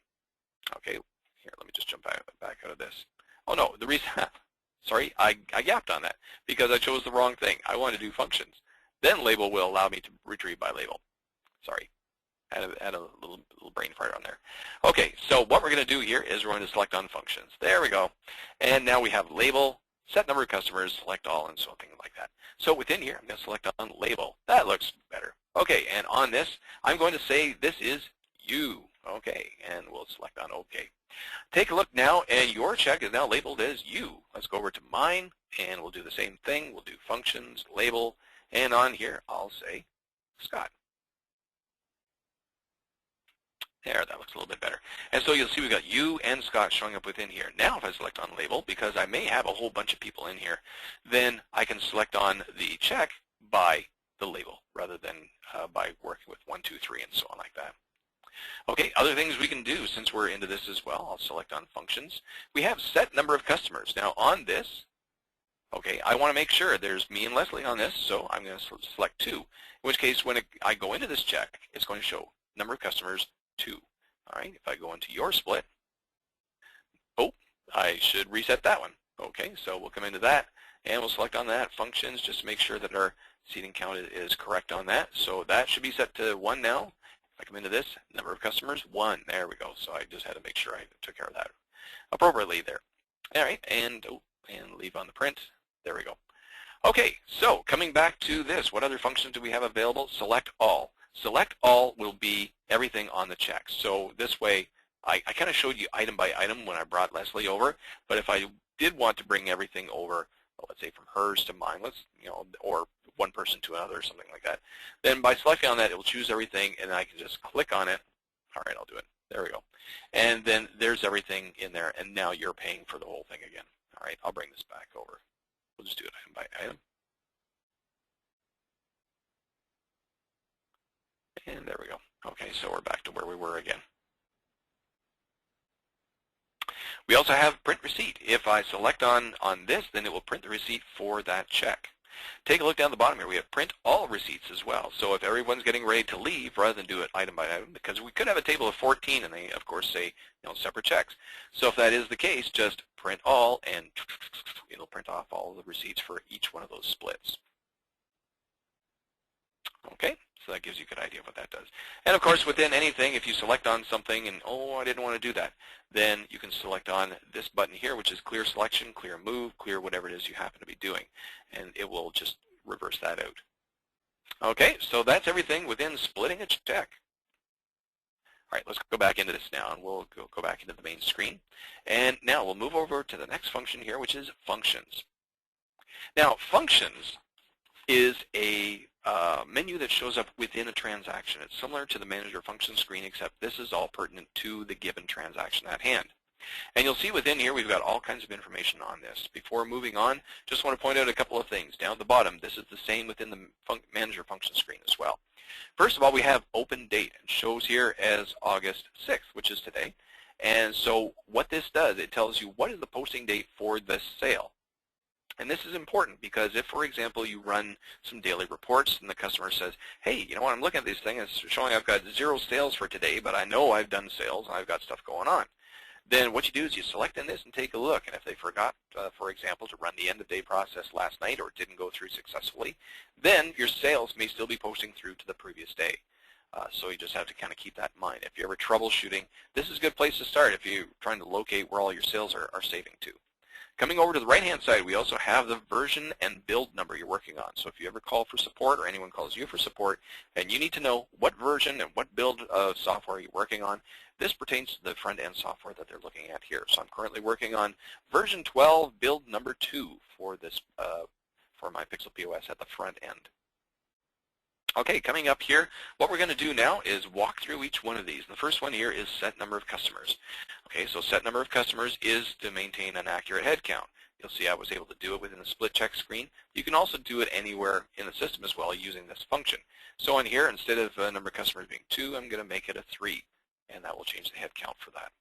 Okay. Here, let me just jump back out of this. Oh no, the reason, sorry, I yapped on that because I chose the wrong thing. I want to do functions. Then label will allow me to retrieve by label. Sorry, had a little brain fart on there. Okay, so what we're going to do here is we're going to select on functions. There we go. And now we have label, set number of customers, select all, and something like that. So within here, I'm going to select on label. That looks better. Okay, and on this, I'm going to say this is you. Okay, and we'll select on OK. Take a look now, and your check is now labeled as you. Let's go over to mine, and we'll do the same thing. We'll do functions, label, and on here, I'll say Scott. There, that looks a little bit better. And so you'll see we've got you and Scott showing up within here. Now if I select on label, because I may have a whole bunch of people in here, then I can select on the check by the label rather than by working with 1, 2, 3, and so on like that. Okay, other things we can do since we're into this as well. I'll select on functions. We have set number of customers. Now on this, Okay, I want to make sure there's me and Leslie on this, so I'm going to select 2. In which case, when I go into this check, it's going to show number of customers 2. All right, if I go into your split, oh, I should reset that one. Okay, so we'll come into that, and we'll select on that functions just to make sure that our seating count is correct on that. So that should be set to 1 now. If I come into this, number of customers 1. There we go. So I just had to make sure I took care of that appropriately there. All right, and leave on the print. There we go. Okay, so coming back to this, what other functions do we have available? Select all. Select all will be everything on the check. So this way, I kind of showed you item by item when I brought Leslie over, but if I did want to bring everything over, well, let's say from hers to mine, or one person to another or something like that, then by selecting on that, it will choose everything, and I can just click on it. All right, I'll do it. There we go. And then there's everything in there, and now you're paying for the whole thing again. All right, I'll bring this back over. We'll just do it item by item. And there we go. Okay, so we're back to where we were again. We also have print receipt. If I select on this, then it will print the receipt for that check. Take a look down the bottom here. We have print all receipts as well. So if everyone's getting ready to leave, rather than do it item by item, because we could have a table of 14 and they, of course, say separate checks. So if that is the case, just print all, and it'll print off all the receipts for each one of those splits. Okay, so that gives you a good idea of what that does. And of course, within anything, if you select on something and, oh, I didn't want to do that, then you can select on this button here, which is clear selection, clear move, clear whatever it is you happen to be doing. And it will just reverse that out. Okay, so that's everything within splitting a check. All right, let's go back into this now, and we'll go back into the main screen. And now we'll move over to the next function here, which is functions. Now, functions is a menu that shows up within a transaction. It's similar to the manager function screen, except this is all pertinent to the given transaction at hand. And you'll see within here we've got all kinds of information on this. Before moving on, just want to point out a couple of things. Down at the bottom, this is the same within the manager function screen as well. First of all, we have open date. It shows here as August 6th, which is today. And so what this does, it tells you what is the posting date for this sale. And this is important because if, for example, you run some daily reports and the customer says, hey, you know what, I'm looking at this thing, it's showing I've got 0 sales for today, but I know I've done sales and I've got stuff going on. Then what you do is you select in this and take a look. And if they forgot, for example, to run the end-of-day process last night or didn't go through successfully, then your sales may still be posting through to the previous day. So you just have to kind of keep that in mind. If you're ever troubleshooting, this is a good place to start if you're trying to locate where all your sales are saving to. Coming over to the right-hand side, we also have the version and build number you're working on. So if you ever call for support or anyone calls you for support and you need to know what version and what build of software you're working on, this pertains to the front-end software that they're looking at here. So I'm currently working on version 12, build number 2 for this for my Pixel POS at the front end. Okay, coming up here, what we're going to do now is walk through each one of these. The first one here is set number of customers. Okay, so set number of customers is to maintain an accurate head count. You'll see I was able to do it within the split check screen. You can also do it anywhere in the system as well using this function. So in here, instead of number of customers being 2, I'm going to make it a 3, and that will change the head count for that.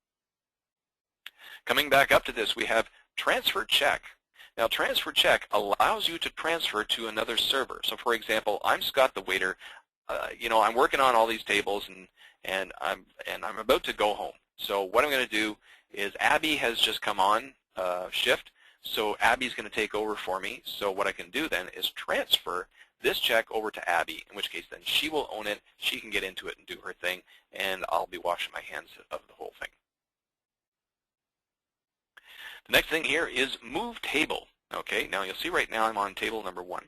Coming back up to this, we have transfer check. Now, transfer check allows you to transfer to another server. So, for example, I'm Scott the waiter. I'm working on all these tables, and I'm about to go home. So, what I'm going to do is Abby has just come on shift, so Abby's going to take over for me. So, what I can do then is transfer this check over to Abby, in which case then she will own it. She can get into it and do her thing, and I'll be washing my hands of the whole thing. The next thing here is move table. Okay, now you'll see right now I'm on table number 1.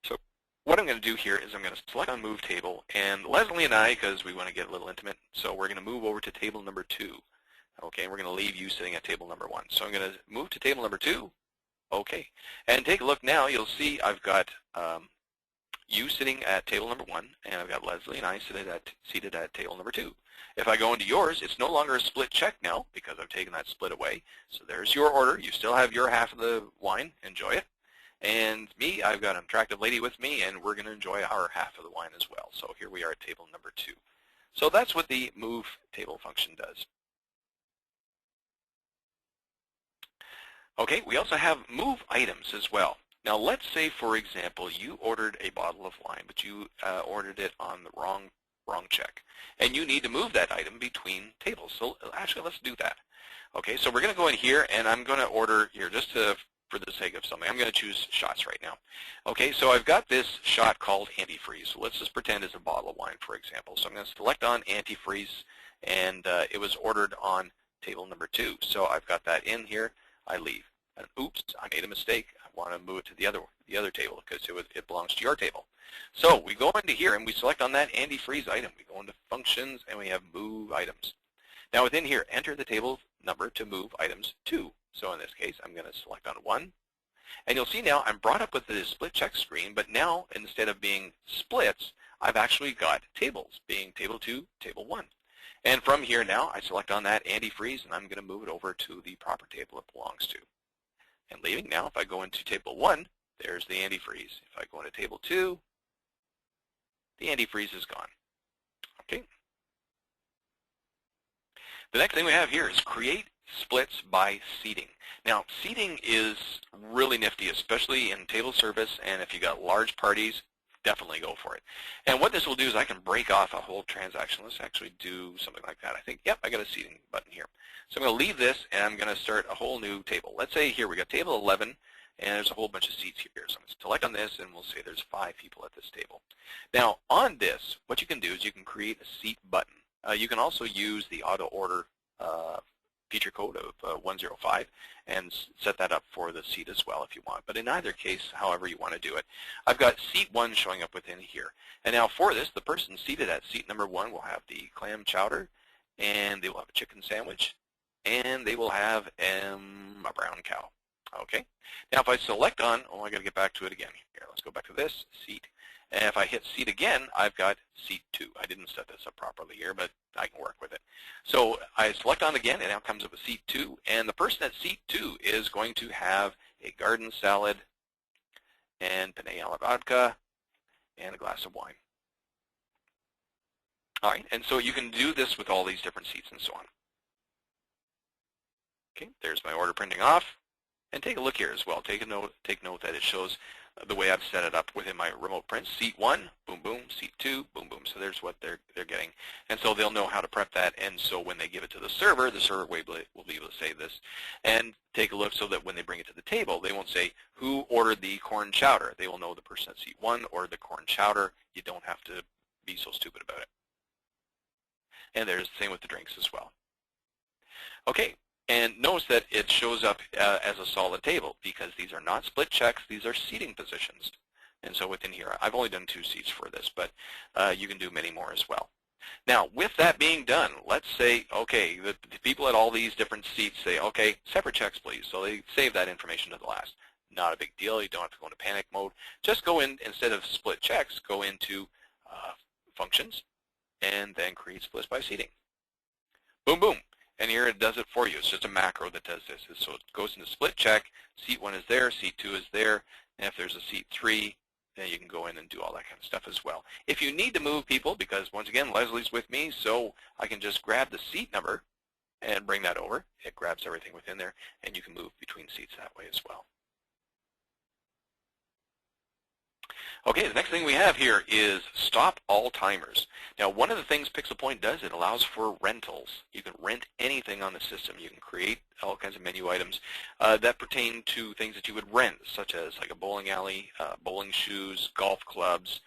So what I'm going to do here is I'm going to select on move table, and Leslie and I, because we want to get a little intimate, so we're going to move over to table number 2. Okay, we're going to leave you sitting at table number 1. So I'm going to move to table number 2. Okay, and take a look now. You'll see I've got you sitting at table number 1, and I've got Leslie and I seated at table number 2. If I go into yours, it's no longer a split check now because I've taken that split away. So there's your order. You still have your half of the wine. Enjoy it. And me, I've got an attractive lady with me, and we're going to enjoy our half of the wine as well. So here we are at table number 2. So that's what the move table function does. Okay, we also have move items as well. Now let's say, for example, you ordered a bottle of wine, but you ordered it on the wrong check, and you need to move that item between tables. So actually, let's do that. Okay, so we're going to go in here, and I'm going to order here just for the sake of something. I'm going to choose shots right now. Okay, so I've got this shot called antifreeze. So let's just pretend it's a bottle of wine, for example. So I'm going to select on antifreeze, and it was ordered on table number 2. So I've got that in here. I leave. And oops, I made a mistake. I want to move it to the other table because it belongs to your table. So we go into here and we select on that antifreeze item. We go into functions and we have move items. Now within here, enter the table number to move items 2. So in this case, I'm going to select on 1. And you'll see now I'm brought up with the split check screen, but now instead of being splits, I've actually got tables, being table 2, table 1. And from here now, I select on that antifreeze, and I'm going to move it over to the proper table it belongs to. And leaving now, if I go into table 1, there's the antifreeze. If I go into table 2, the antifreeze is gone. Okay. The next thing we have here is create splits by seating. Now, seating is really nifty, especially in table service, and if you got large parties, definitely go for it. And what this will do is I can break off a whole transaction. Let's actually do something like that. I think, yep, I got a seating button here. So I'm going to leave this, and I'm going to start a whole new table. Let's say here we got table 11, and there's a whole bunch of seats here. So I'm going to select on this, and we'll say there's 5 people at this table. Now, on this, what you can do is you can create a seat button. You can also use the auto order feature code of 105 and set that up for the seat as well if you want. But in either case, however you want to do it, I've got seat 1 showing up within here. And now for this, the person seated at seat number 1 will have the clam chowder, and they will have a chicken sandwich, and they will have a brown cow. Okay. Now if I select on, oh, I got to get back to it again here. Let's go back to this seat. And if I hit seat again, I've got seat 2. I didn't set this up properly here, but I can work with it. So I select on again, and now it comes up with seat 2. And the person at seat 2 is going to have a garden salad and penne alla vodka and a glass of wine. All right, and so you can do this with all these different seats and so on. Okay, there's my order printing off. And take a look here as well. Take note that it shows the way I've set it up within my remote print. Seat 1, boom, boom. Seat 2, boom, boom. So there's what they're getting. And so they'll know how to prep that. And so when they give it to the server will be able to say this. And take a look so that when they bring it to the table, they won't say, who ordered the corn chowder? They will know the person at seat 1 ordered the corn chowder. You don't have to be so stupid about it. And there's the same with the drinks as well. Okay. And notice that it shows up as a solid table because these are not split checks. These are seating positions. And so within here, I've only done 2 seats for this, but you can do many more as well. Now, with that being done, let's say, okay, the people at all these different seats say, okay, separate checks, please. So they save that information to the last. Not a big deal. You don't have to go into panic mode. Just go in, instead of split checks, go into functions and then create splits by seating. Boom, boom. And here it does it for you. It's just a macro that does this. So it goes into split check. Seat 1 is there. Seat 2 is there. And if there's a seat 3, then you can go in and do all that kind of stuff as well. If you need to move people, because once again, Leslie's with me, so I can just grab the seat number and bring that over. It grabs everything within there, and you can move between seats that way as well. Okay, the next thing we have here is stop all timers. Now, one of the things PixelPoint does, it allows for rentals. You can rent anything on the system. You can create all kinds of menu items that pertain to things that you would rent, such as like a bowling alley, bowling shoes, golf clubs,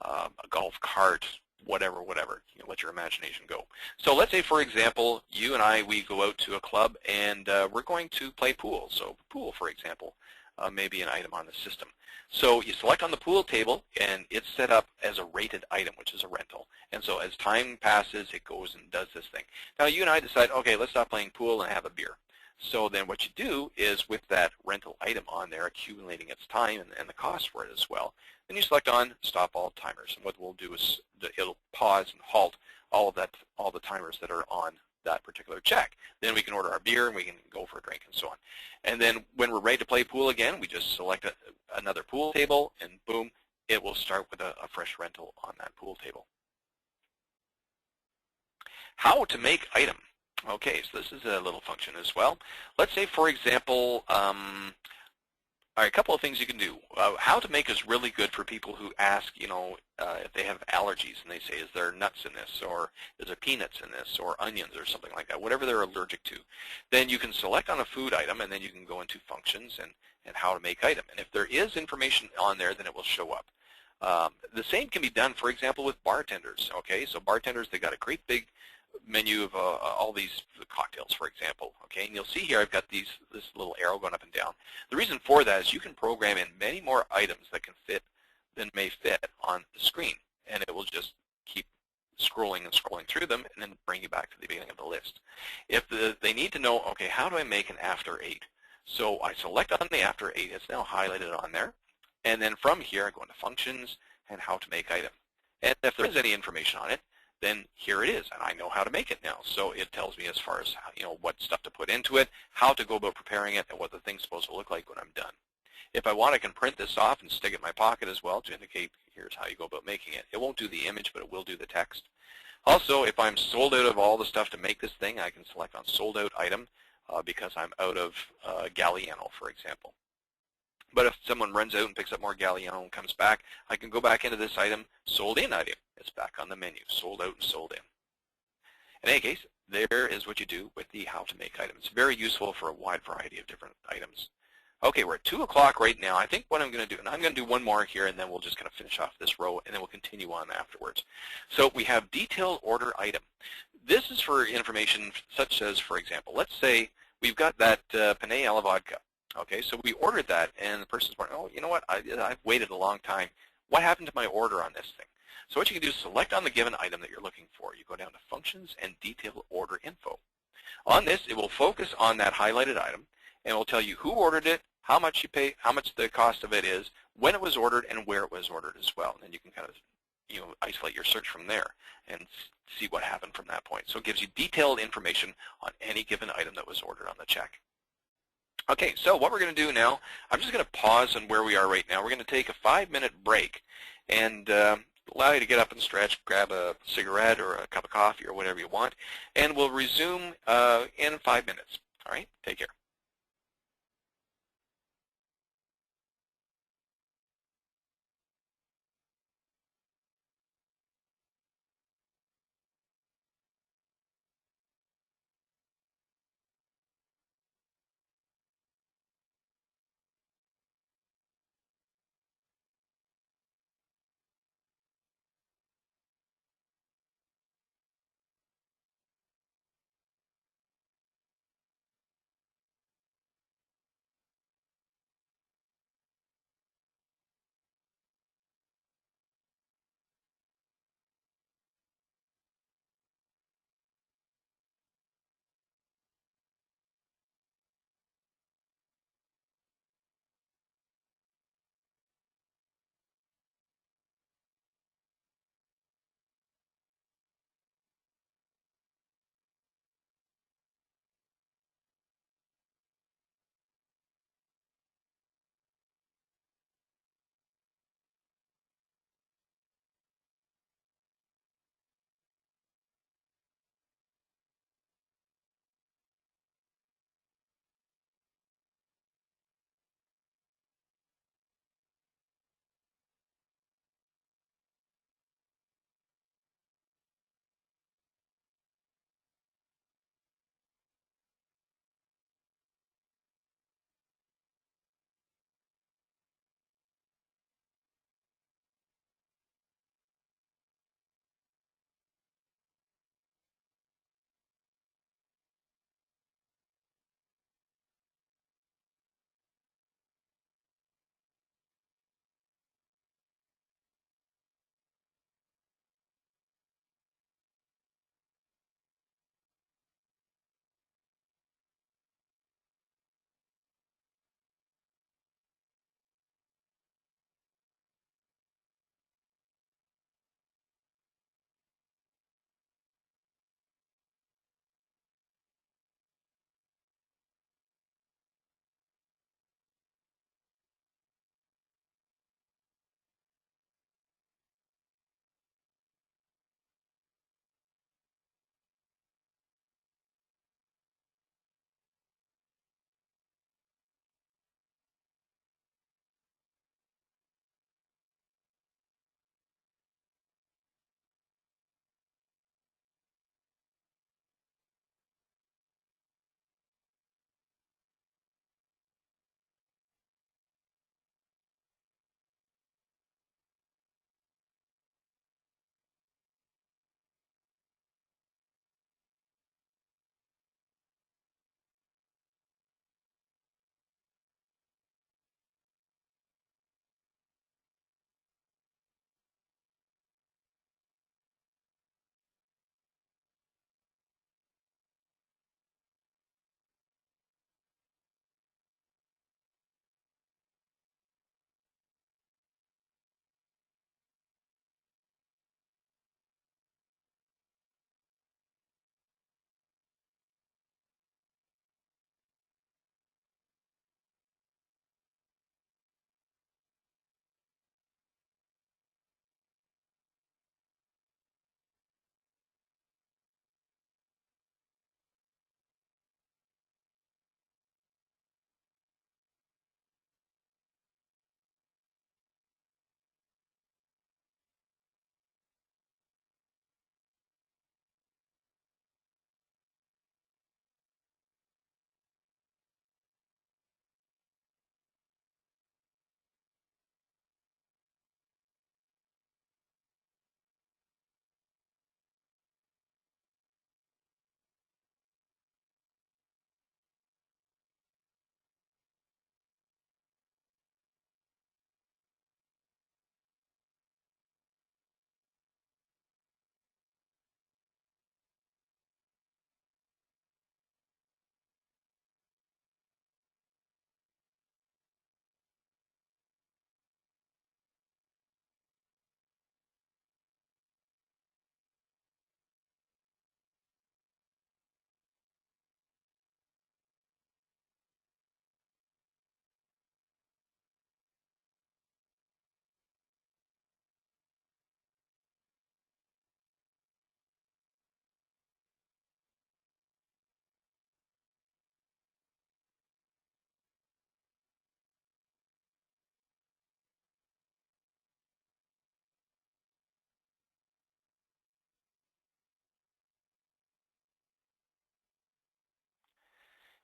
a golf cart, whatever. You know, let your imagination go. So let's say, for example, you and I, we go out to a club and we're going to play pool. So pool, for example, may be an item on the system. So you select on the pool table, and it's set up as a rated item, which is a rental. And so as time passes, it goes and does this thing. Now you and I decide, okay, let's stop playing pool and have a beer. So then what you do is with that rental item on there, accumulating its time and the cost for it as well, then you select on stop all timers. And what we'll do is it'll pause and halt all the timers that are on that particular check. Then we can order our beer and we can go for a drink and so on. And then when we're ready to play pool again, we just select another pool table and boom, it will start with a fresh rental on that pool table. How to make item. Okay, so this is a little function as well. Let's say, for example, all right, a couple of things you can do. How to make is really good for people who ask, if they have allergies and they say, is there nuts in this, or is there peanuts in this, or onions, or something like that, whatever they're allergic to. Then you can select on a food item, and then you can go into functions and how to make item. And if there is information on there, then it will show up. The same can be done, for example, with bartenders. Okay, so bartenders, they got a great big menu of all these cocktails, for example. Okay, and you'll see here I've got this little arrow going up and down. The reason for that is you can program in many more items that can fit than may fit on the screen, and it will just keep scrolling and scrolling through them and then bring you back to the beginning of the list. If they need to know, okay, how do I make an after 8? So I select on the after 8. It's now highlighted on there. And then from here, I go into functions and how to make item. And if there is any information on it, then here it is, and I know how to make it now. So it tells me as far as what stuff to put into it, how to go about preparing it, and what the thing's supposed to look like when I'm done. If I want, I can print this off and stick it in my pocket as well to indicate here's how you go about making it. It won't do the image, but it will do the text. Also, if I'm sold out of all the stuff to make this thing, I can select on sold out item because I'm out of Galliano, for example. But if someone runs out and picks up more Galliano and comes back, I can go back into this item, sold in item. It's back on the menu, sold out and sold in. In any case, there is what you do with the how to make item. It's very useful for a wide variety of different items. Okay, we're at 2 o'clock right now. I think what I'm going to do, and I'm going to do one more here, and then we'll just kind of finish off this row, and then we'll continue on afterwards. So we have detailed order item. This is for information such as, for example, let's say we've got that Panay alla vodka. Okay, so we ordered that, and the person's wondering, oh, you know what, I've waited a long time. What happened to my order on this thing? So what you can do is select on the given item that you're looking for. You go down to Functions and Detail Order Info. On this, it will focus on that highlighted item, and it will tell you who ordered it, how much you pay, how much the cost of it is, when it was ordered, and where it was ordered as well. And then you can kind of isolate your search from there and see what happened from that point. So it gives you detailed information on any given item that was ordered on the check. Okay, so what we're going to do now, I'm just going to pause on where we are right now. We're going to take a 5-minute break and allow you to get up and stretch, grab a cigarette or a cup of coffee or whatever you want, and we'll resume in 5 minutes. All right, take care.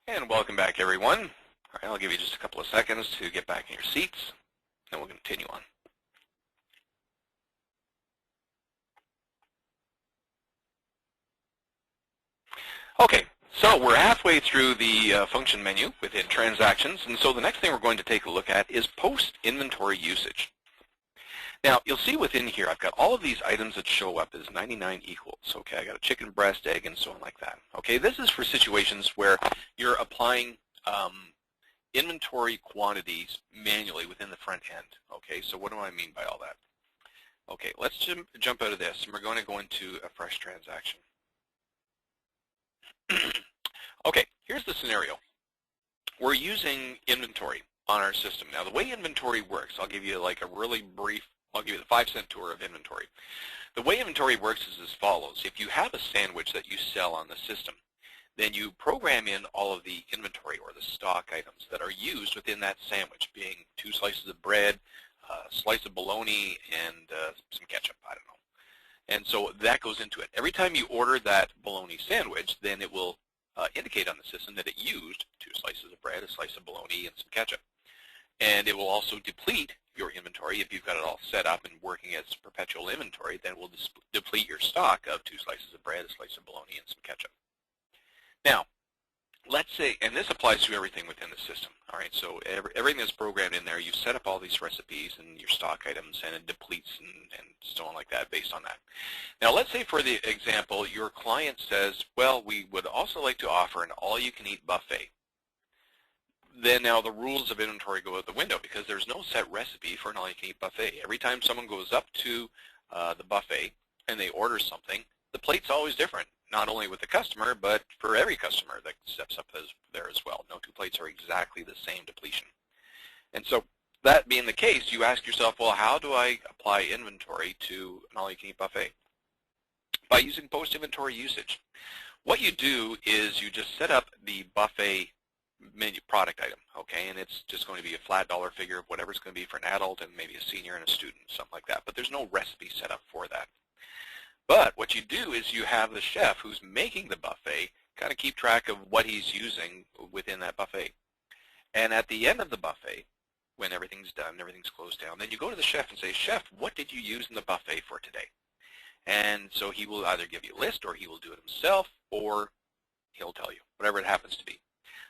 And welcome back, everyone. All right, I'll give you just a couple of seconds to get back in your seats, and we'll continue on. Okay, so we're halfway through the function menu within transactions, and so the next thing we're going to take a look at is post-inventory usage. Now, you'll see within here, I've got all of these items that show up as 99 equals. Okay, I got a chicken breast, egg, and so on like that. Okay, this is for situations where you're applying inventory quantities manually within the front end. Okay, so what do I mean by all that? Okay, let's jump out of this, and we're going to go into a fresh transaction. Okay, here's the scenario. We're using inventory on our system. Now, the way inventory works, I'll give you like a really brief, I'll give you the 5-cent tour of inventory. The way inventory works is as follows. If you have a sandwich that you sell on the system, then you program in all of the inventory or the stock items that are used within that sandwich, being 2 slices of bread, a slice of bologna, and some ketchup, I don't know. And so that goes into it. Every time you order that bologna sandwich, then it will indicate on the system that it used 2 slices of bread, a slice of bologna, and some ketchup. And it will also deplete your inventory. If you've got it all set up and working as perpetual inventory, then it will deplete your stock of 2 slices of bread, a slice of bologna, and some ketchup. Now, let's say, and this applies to everything within the system. All right, so everything that's programmed in there, you've set up all these recipes and your stock items, and it depletes and so on like that based on that. Now, let's say for the example, your client says, well, we would also like to offer an all-you-can-eat buffet. Then now the rules of inventory go out the window because there's no set recipe for an all-you-can-eat buffet. Every time someone goes up to the buffet and they order something, the plate's always different, not only with the customer, but for every customer that steps up there as well. No 2 plates are exactly the same depletion. And so that being the case, you ask yourself, well, how do I apply inventory to an all-you-can-eat buffet? By using post-inventory usage. What you do is you just set up the buffet menu product item, okay, and it's just going to be a flat dollar figure of whatever it's going to be for an adult and maybe a senior and a student, something like that. But there's no recipe set up for that. But what you do is you have the chef who's making the buffet kind of keep track of what he's using within that buffet. And at the end of the buffet, when everything's done, everything's closed down, then you go to the chef and say, Chef, what did you use in the buffet for today? And so he will either give you a list, or he will do it himself, or he'll tell you, whatever it happens to be.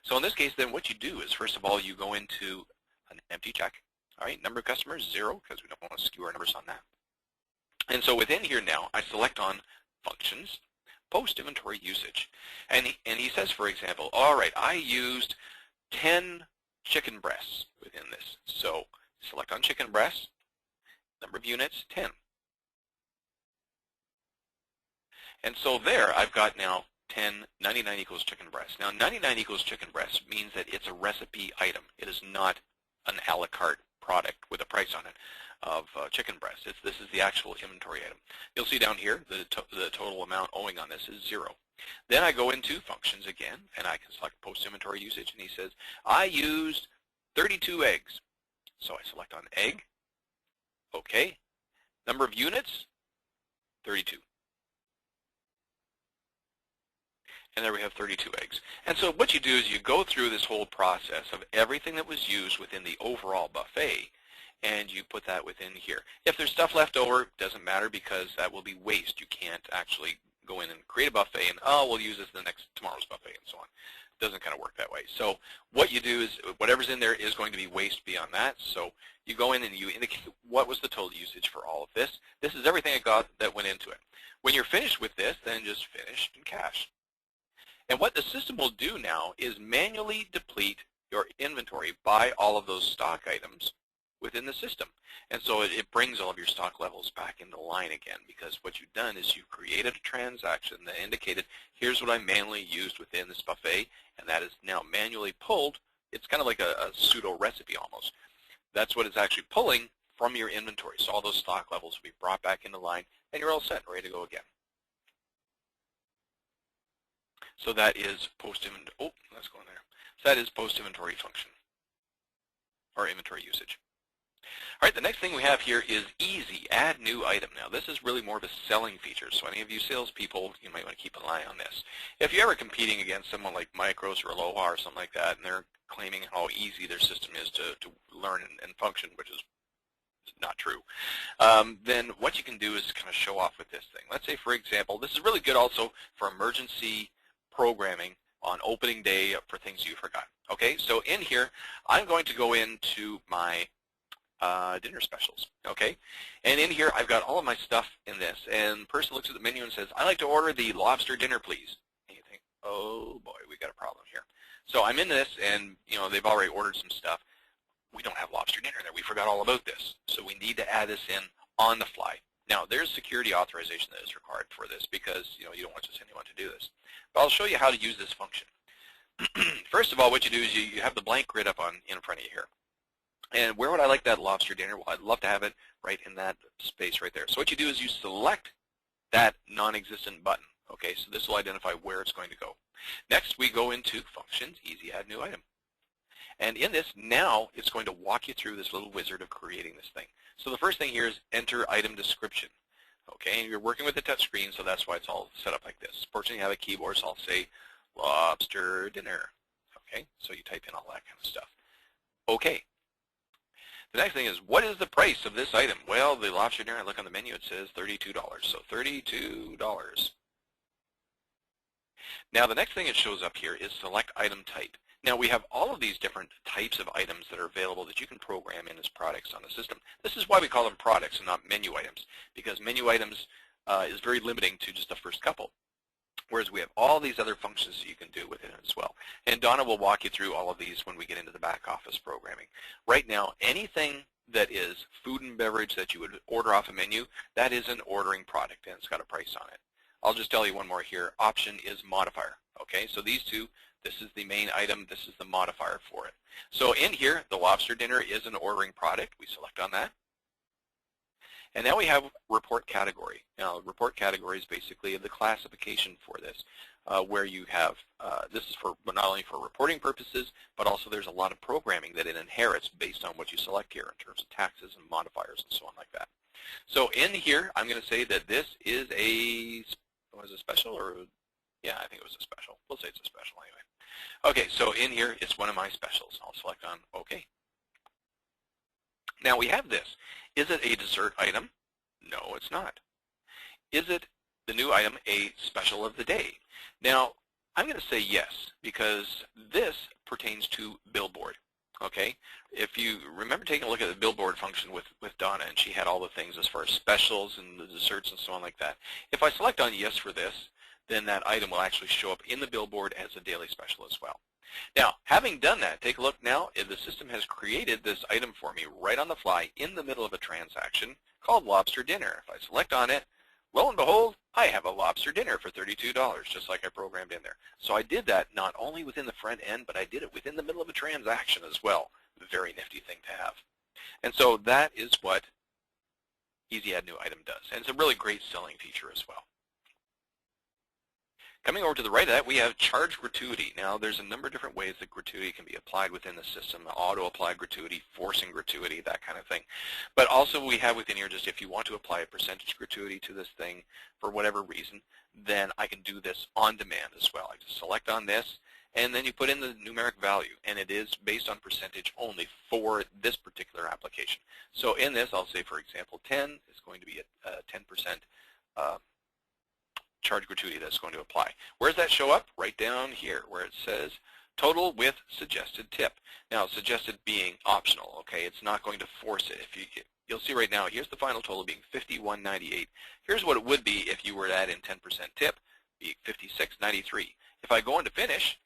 So in this case, then what you do is, first of all, you go into an empty check. All right, number of customers, 0, because we don't want to skew our numbers on that. And so within here now, I select on Functions, Post-Inventory Usage. And he says, for example, all right, I used 10 chicken breasts within this. So select on chicken breasts, number of units, 10. And so there, I've got now 99 equals chicken breast. Now, 99 equals chicken breast means that it's a recipe item. It is not an a la carte product with a price on it of chicken breast. This is the actual inventory item. You'll see down here the total amount owing on this is 0. Then I go into Functions again, and I can select Post-Inventory Usage, and he says, I used 32 eggs. So I select on Egg. Okay. Number of units, 32. And there we have 32 eggs. And so what you do is you go through this whole process of everything that was used within the overall buffet, and you put that within here. If there's stuff left over, it doesn't matter because that will be waste. You can't actually go in and create a buffet and, oh, we'll use this in tomorrow's buffet and so on. It doesn't kind of work that way. So what you do is whatever's in there is going to be waste beyond that. So you go in and you indicate what was the total usage for all of this. This is everything I got that went into it. When you're finished with this, then just finish and cache. And what the system will do now is manually deplete your inventory by all of those stock items within the system. And so it brings all of your stock levels back into line again, because what you've done is you've created a transaction that indicated, here's what I manually used within this buffet, and that is now manually pulled. It's kind of like a pseudo recipe almost. That's what it's actually pulling from your inventory. So all those stock levels will be brought back into line, and you're all set, ready to go again. So that is post-inventory. Oh, let's go in there. So that is post-inventory function, or inventory usage. All right, the next thing we have here is easy, add new item. Now this is really more of a selling feature, so any of you salespeople, you might want to keep an eye on this. If you're ever competing against someone like Micros or Aloha or something like that, and they're claiming how easy their system is to learn and function, which is not true, then what you can do is kind of show off with this thing. Let's say, for example, this is really good also for emergency programming on opening day for things you forgot. Okay, so in here, I'm going to go into my dinner specials, okay? And in here, I've got all of my stuff in this, and the person looks at the menu and says, I'd like to order the lobster dinner, please. And you think, oh boy, we got a problem here. So I'm in this, and they've already ordered some stuff. We don't have lobster dinner there. We forgot all about this. So we need to add this in on the fly. Now, there's security authorization that is required for this because you don't want just anyone to do this. But I'll show you how to use this function. First of all, what you do is you have the blank grid up in front of you here. And where would I like that lobster dinner? Well, I'd love to have it right in that space right there. So what you do is you select that non-existent button. Okay, so this will identify where it's going to go. Next, we go into Functions, Easy Add New Item. And in this, now it's going to walk you through this little wizard of creating this thing. So the first thing here is enter item description. Okay, and you're working with a touch screen, so that's why it's all set up like this. Fortunately, I have a keyboard, so I'll say lobster dinner. Okay, so you type in all that kind of stuff. Okay. The next thing is, what is the price of this item? Well, the lobster dinner, I look on the menu, it says $32. So $32. Now, the next thing that shows up here is select item type. Now, we have all of these different types of items that are available that you can program in as products on the system. This is why we call them products and not menu items, because menu items is very limiting to just the first couple. Whereas we have all these other functions that you can do within it as well. And Donna will walk you through all of these when we get into the back office programming. Right now, anything that is food and beverage that you would order off a menu, that is an ordering product, and it's got a price on it. I'll just tell you one more here. Option is modifier. Okay, so these two, this is the main item, this is the modifier for it. So in here, the lobster dinner is an ordering product. We select on that. And now we have report category. Now, report category is basically the classification for this, where you have, this is for not only for reporting purposes, but also there's a lot of programming that it inherits based on what you select here in terms of taxes and modifiers and so on like that. So in here, I'm going to say that this is a, was it a special or, yeah, I think it was a special. We'll say it's a special anyway. Okay, so in here, it's one of my specials. I'll select on OK. Now we have this. Is it a dessert item? No, it's not. Is it the new item a special of the day? Now, I'm going to say yes, because this pertains to Billboard. Okay? If you remember taking a look at the Billboard function with Donna, and she had all the things as far as specials and the desserts and so on like that. If I select on yes for this, then that item will actually show up in the Billboard as a daily special as well. Now, having done that, take a look now. The system has created this item for me right on the fly in the middle of a transaction called lobster dinner. If I select on it, lo and behold, I have a lobster dinner for $32, just like I programmed in there. So I did that not only within the front end, but I did it within the middle of a transaction as well. Very nifty thing to have. And so that is what Easy Add New Item does. And it's a really great selling feature as well. Coming over to the right of that, we have charge gratuity. Now, there's a number of different ways that gratuity can be applied within the system, auto-apply gratuity, forcing gratuity, that kind of thing. But also we have within here just if you want to apply a percentage gratuity to this thing for whatever reason, then I can do this on demand as well. I just select on this, and then you put in the numeric value, and it is based on percentage only for this particular application. So in this, I'll say, for example, 10 is going to be a 10% charge gratuity that's going to apply. Where does that show up? Right down here where it says total with suggested tip. Now, suggested being optional, okay? It's not going to force it. You'll see right now, here's the final total being $51.98. Here's what it would be if you were to add in 10% tip, be $56.93. If I go into finish,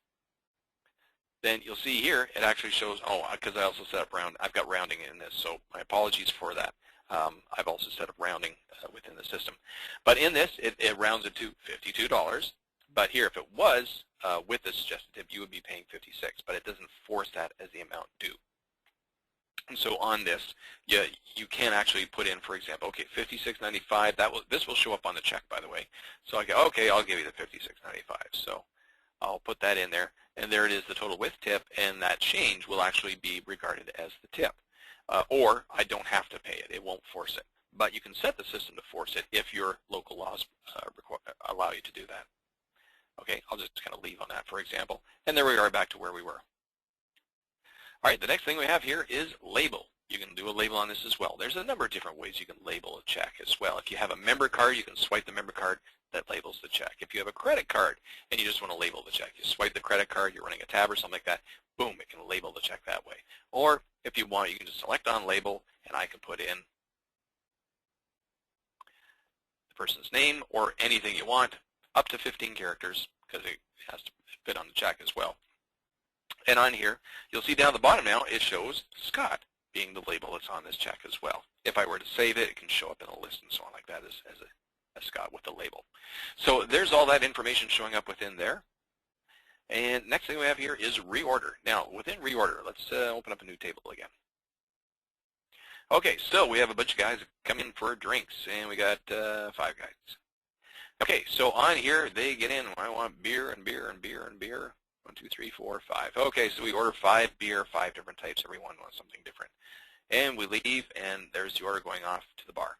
then you'll see here it actually shows, oh, because I also set up I've got rounding in this, so my apologies for that. I've also set up rounding within the system. But in this, it rounds it to $52. But here, if it was with the suggested tip, you would be paying $56, but it doesn't force that as the amount due. And so on this, you can actually put in, for example, okay, $56.95. This will show up on the check, by the way. So I go, okay, I'll give you the $56.95. So I'll put that in there, and there it is, the total with tip, and that change will actually be regarded as the tip. or I don't have to pay it. It won't force it. But you can set the system to force it if your local laws allow you to do that. Okay, I'll just kind of leave on that, for example. And there we are back to where we were. All right, the next thing we have here is label. You can do a label on this as well. There's a number of different ways you can label a check as well. If you have a member card, you can swipe the member card. That labels the check. If you have a credit card and you just want to label the check, you swipe the credit card, you're running a tab or something like that, boom, it can label the check that way. Or if you want, you can just select on label, and I can put in the person's name or anything you want, up to 15 characters, because it has to fit on the check as well. And on here, you'll see down the bottom now, it shows Scott being the label that's on this check as well. If I were to save it, it can show up in a list and so on like that as a Scott with the label. So there's all that information showing up within there. And next thing we have here is reorder. Now, within reorder, let's open up a new table again. Okay, so we have a bunch of guys coming in for drinks, and we got 5 guys. Okay, so on here, they get in, I want beer and beer and beer and beer. 1, 2, 3, 4, 5. Okay, so we order 5 beer, 5 different types. Everyone wants something different. And we leave, and there's the order going off to the bar.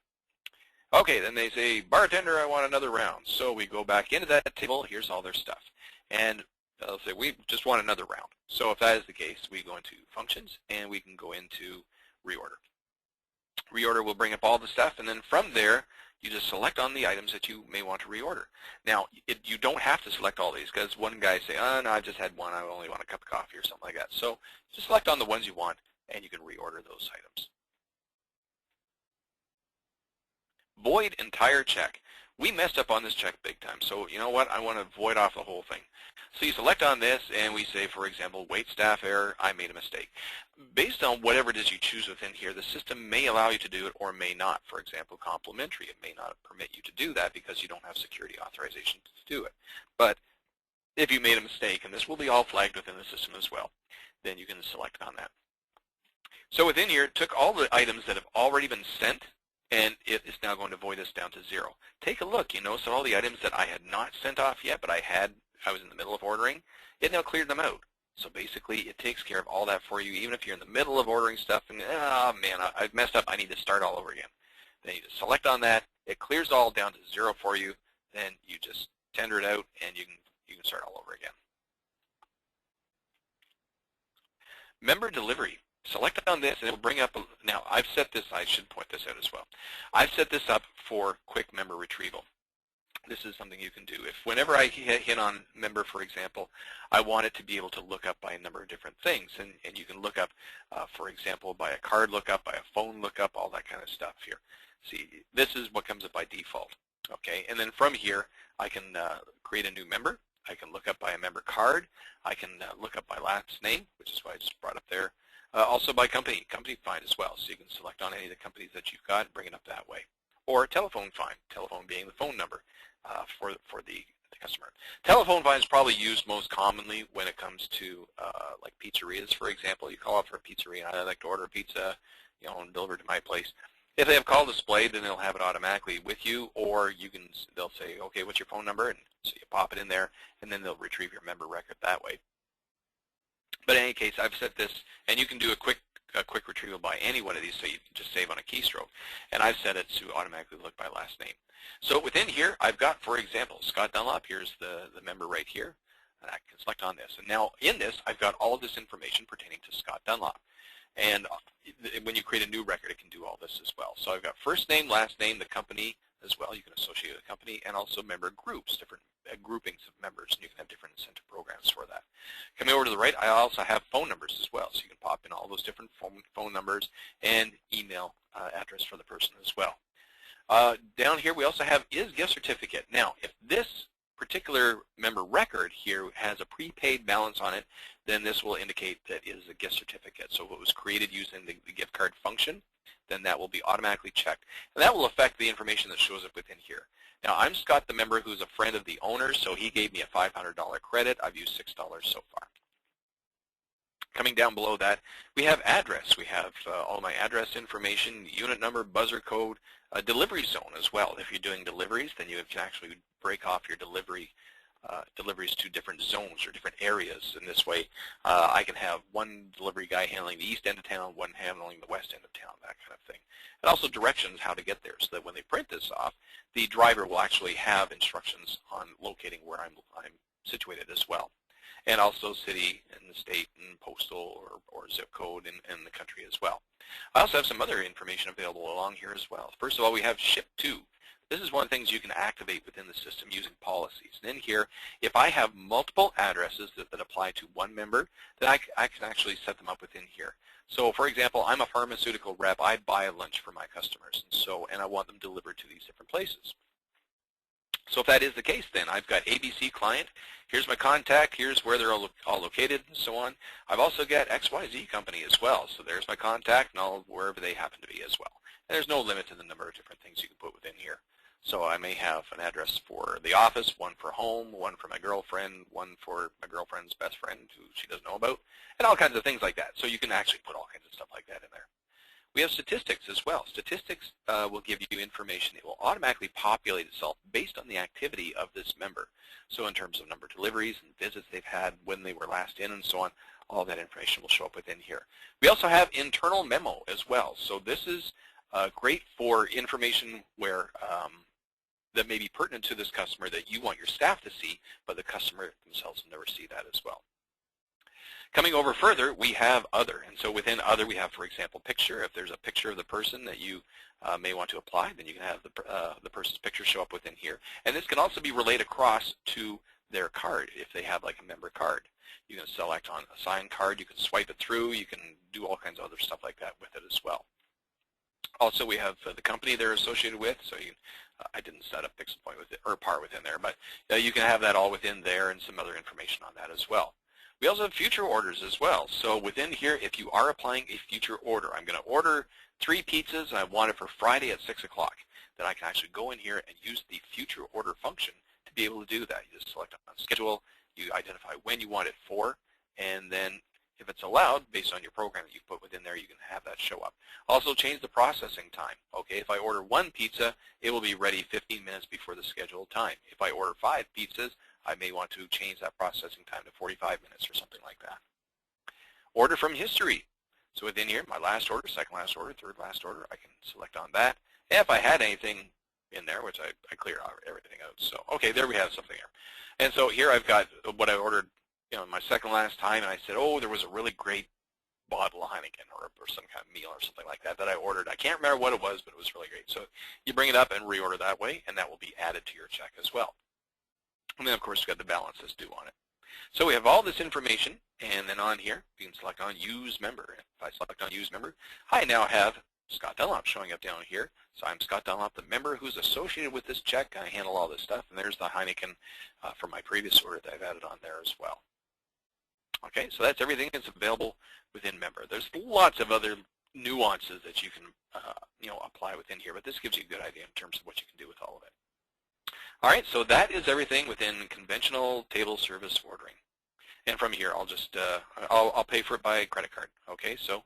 Okay, then they say, bartender, I want another round. So we go back into that table. Here's all their stuff. And they'll say, we just want another round. So if that is the case, we go into functions, and we can go into reorder. Reorder will bring up all the stuff, and then from there, you just select on the items that you may want to reorder. Now, you don't have to select all these, because one guy say, oh, no, I just had one. I only want a cup of coffee or something like that. So just select on the ones you want, and you can reorder those items. Void entire check. We messed up on this check big time, so you know what? I want to void off the whole thing. So you select on this, and we say, for example, wait staff error, I made a mistake. Based on whatever it is you choose within here, the system may allow you to do it or may not. For example, complimentary, it may not permit you to do that because you don't have security authorization to do it. But if you made a mistake, and this will be all flagged within the system as well, then you can select on that. So within here, it took all the items that have already been sent, and it is now going to void this down to 0. Take a look. You notice all the items that I had not sent off yet, but I was in the middle of ordering. It now cleared them out. So basically, it takes care of all that for you, even if you're in the middle of ordering stuff and, oh man, I've messed up. I need to start all over again. Then you just select on that. It clears all down to 0 for you. Then you just tender it out, and you can start all over again. Member delivery. Select on this, and it will bring up, now I've set this, I should point this out as well. I've set this up for quick member retrieval. This is something you can do. If whenever I hit on member, for example, I want it to be able to look up by a number of different things. And you can look up, for example, by a card lookup, by a phone lookup, all that kind of stuff here. See, this is what comes up by default. Okay, and then from here, I can create a new member. I can look up by a member card. I can look up by last name, which is why I just brought up there. Also by company find as well. So you can select on any of the companies that you've got and bring it up that way. Or telephone find, telephone being the phone number for the customer. Telephone find is probably used most commonly when it comes to like pizzerias, for example. You call up for a pizzeria, and I'd like to order a pizza, and delivered to my place. If they have call displayed, then they'll have it automatically with you, or they'll say, okay, what's your phone number? And so you pop it in there, and then they'll retrieve your member record that way. But in any case, I've set this, and you can do a quick retrieval by any one of these, so you can just save on a keystroke. And I've set it to automatically look by last name. So within here, I've got, for example, Scott Dunlop. Here's the member right here, and I can select on this. And now in this, I've got all of this information pertaining to Scott Dunlop. And when you create a new record, it can do all this as well. So I've got first name, last name, the company as well. You can associate a company, and also member groups, different groupings of members, and you can have different incentive programs for that. Coming over to the right, I also have phone numbers as well, so you can pop in all those different phone numbers and email address for the person as well. Down here, we also have is gift certificate. Now, if this particular member record here has a prepaid balance on it, then this will indicate that it is a gift certificate. So if it was created using the gift card function, then that will be automatically checked. And that will affect the information that shows up within here. Now, I'm Scott, the member, who's a friend of the owner, so he gave me a $500 credit. I've used $6 so far. Coming down below that, we have address. We have all my address information, unit number, buzzer code, delivery zone as well. If you're doing deliveries, then you can actually break off your delivery deliveries to different zones or different areas. In this way, I can have one delivery guy handling the east end of town, one handling the west end of town, that kind of thing. And also directions how to get there, so that when they print this off, the driver will actually have instructions on locating where I'm situated as well. And also city and the state and postal or zip code in the country as well. I also have some other information available along here as well. First of all, we have ship to. This is one of the things you can activate within the system using policies. And in here, if I have multiple addresses that apply to one member, then I can actually set them up within here. So for example, I'm a pharmaceutical rep. I buy lunch for my customers, and I want them delivered to these different places. So if that is the case, then I've got ABC client, here's my contact, here's where they're all located, and so on. I've also got XYZ company as well, so there's my contact and all wherever they happen to be as well. And there's no limit to the number of different things you can put within here. So I may have an address for the office, one for home, one for my girlfriend, one for my girlfriend's best friend who she doesn't know about, and all kinds of things like that. So you can actually put all kinds of stuff like that in there. We have statistics as well. Statistics will give you information. It will automatically populate itself based on the activity of this member. So in terms of number of deliveries and visits they've had, when they were last in, and so on, all that information will show up within here. We also have internal memo as well. So this is great for information where that may be pertinent to this customer that you want your staff to see, but the customer themselves will never see that as well. Coming over further, we have other, and so within other we have, for example, picture. If there's a picture of the person that you may want to apply, then you can have the person's picture show up within here. And this can also be relayed across to their card if they have like a member card. You can select on a signed card, you can swipe it through, you can do all kinds of other stuff like that with it as well. Also, we have the company they're associated with, so you, I didn't set up PixelPoint with it, or PAR within there, but you can have that all within there and some other information on that as well. We also have future orders as well. So within here, if you are applying a future order, I'm going to order 3 pizzas and I want it for Friday at 6 o'clock. Then I can actually go in here and use the future order function to be able to do that. You just select on schedule, you identify when you want it for, and then if it's allowed, based on your program that you've put within there, you can have that show up. Also change the processing time. Okay, if I order 1 pizza, it will be ready 15 minutes before the scheduled time. If I order 5 pizzas, I may want to change that processing time to 45 minutes or something like that. Order from history. So within here, my last order, second last order, third last order, I can select on that. And if I had anything in there, which I cleared everything out. So, okay, there we have something here. And so here I've got what I ordered, my second last time, and I said, oh, there was a really great bottle of Heineken or some kind of meal or something like that I ordered. I can't remember what it was, but it was really great. So you bring it up and reorder that way, and that will be added to your check as well. And then, of course, you've got the balance that's due on it. So we have all this information, and then on here, you can select on Use Member. If I select on Use Member, I now have Scott Dunlop showing up down here. So I'm Scott Dunlop, the member who's associated with this check. I handle all this stuff, and there's the Heineken from my previous order that I've added on there as well. Okay, so that's everything that's available within Member. There's lots of other nuances that you can apply within here, but this gives you a good idea in terms of what you can do with all of it. All right, so that is everything within conventional table service ordering. And from here, I'll just, I'll pay for it by credit card. Okay, so,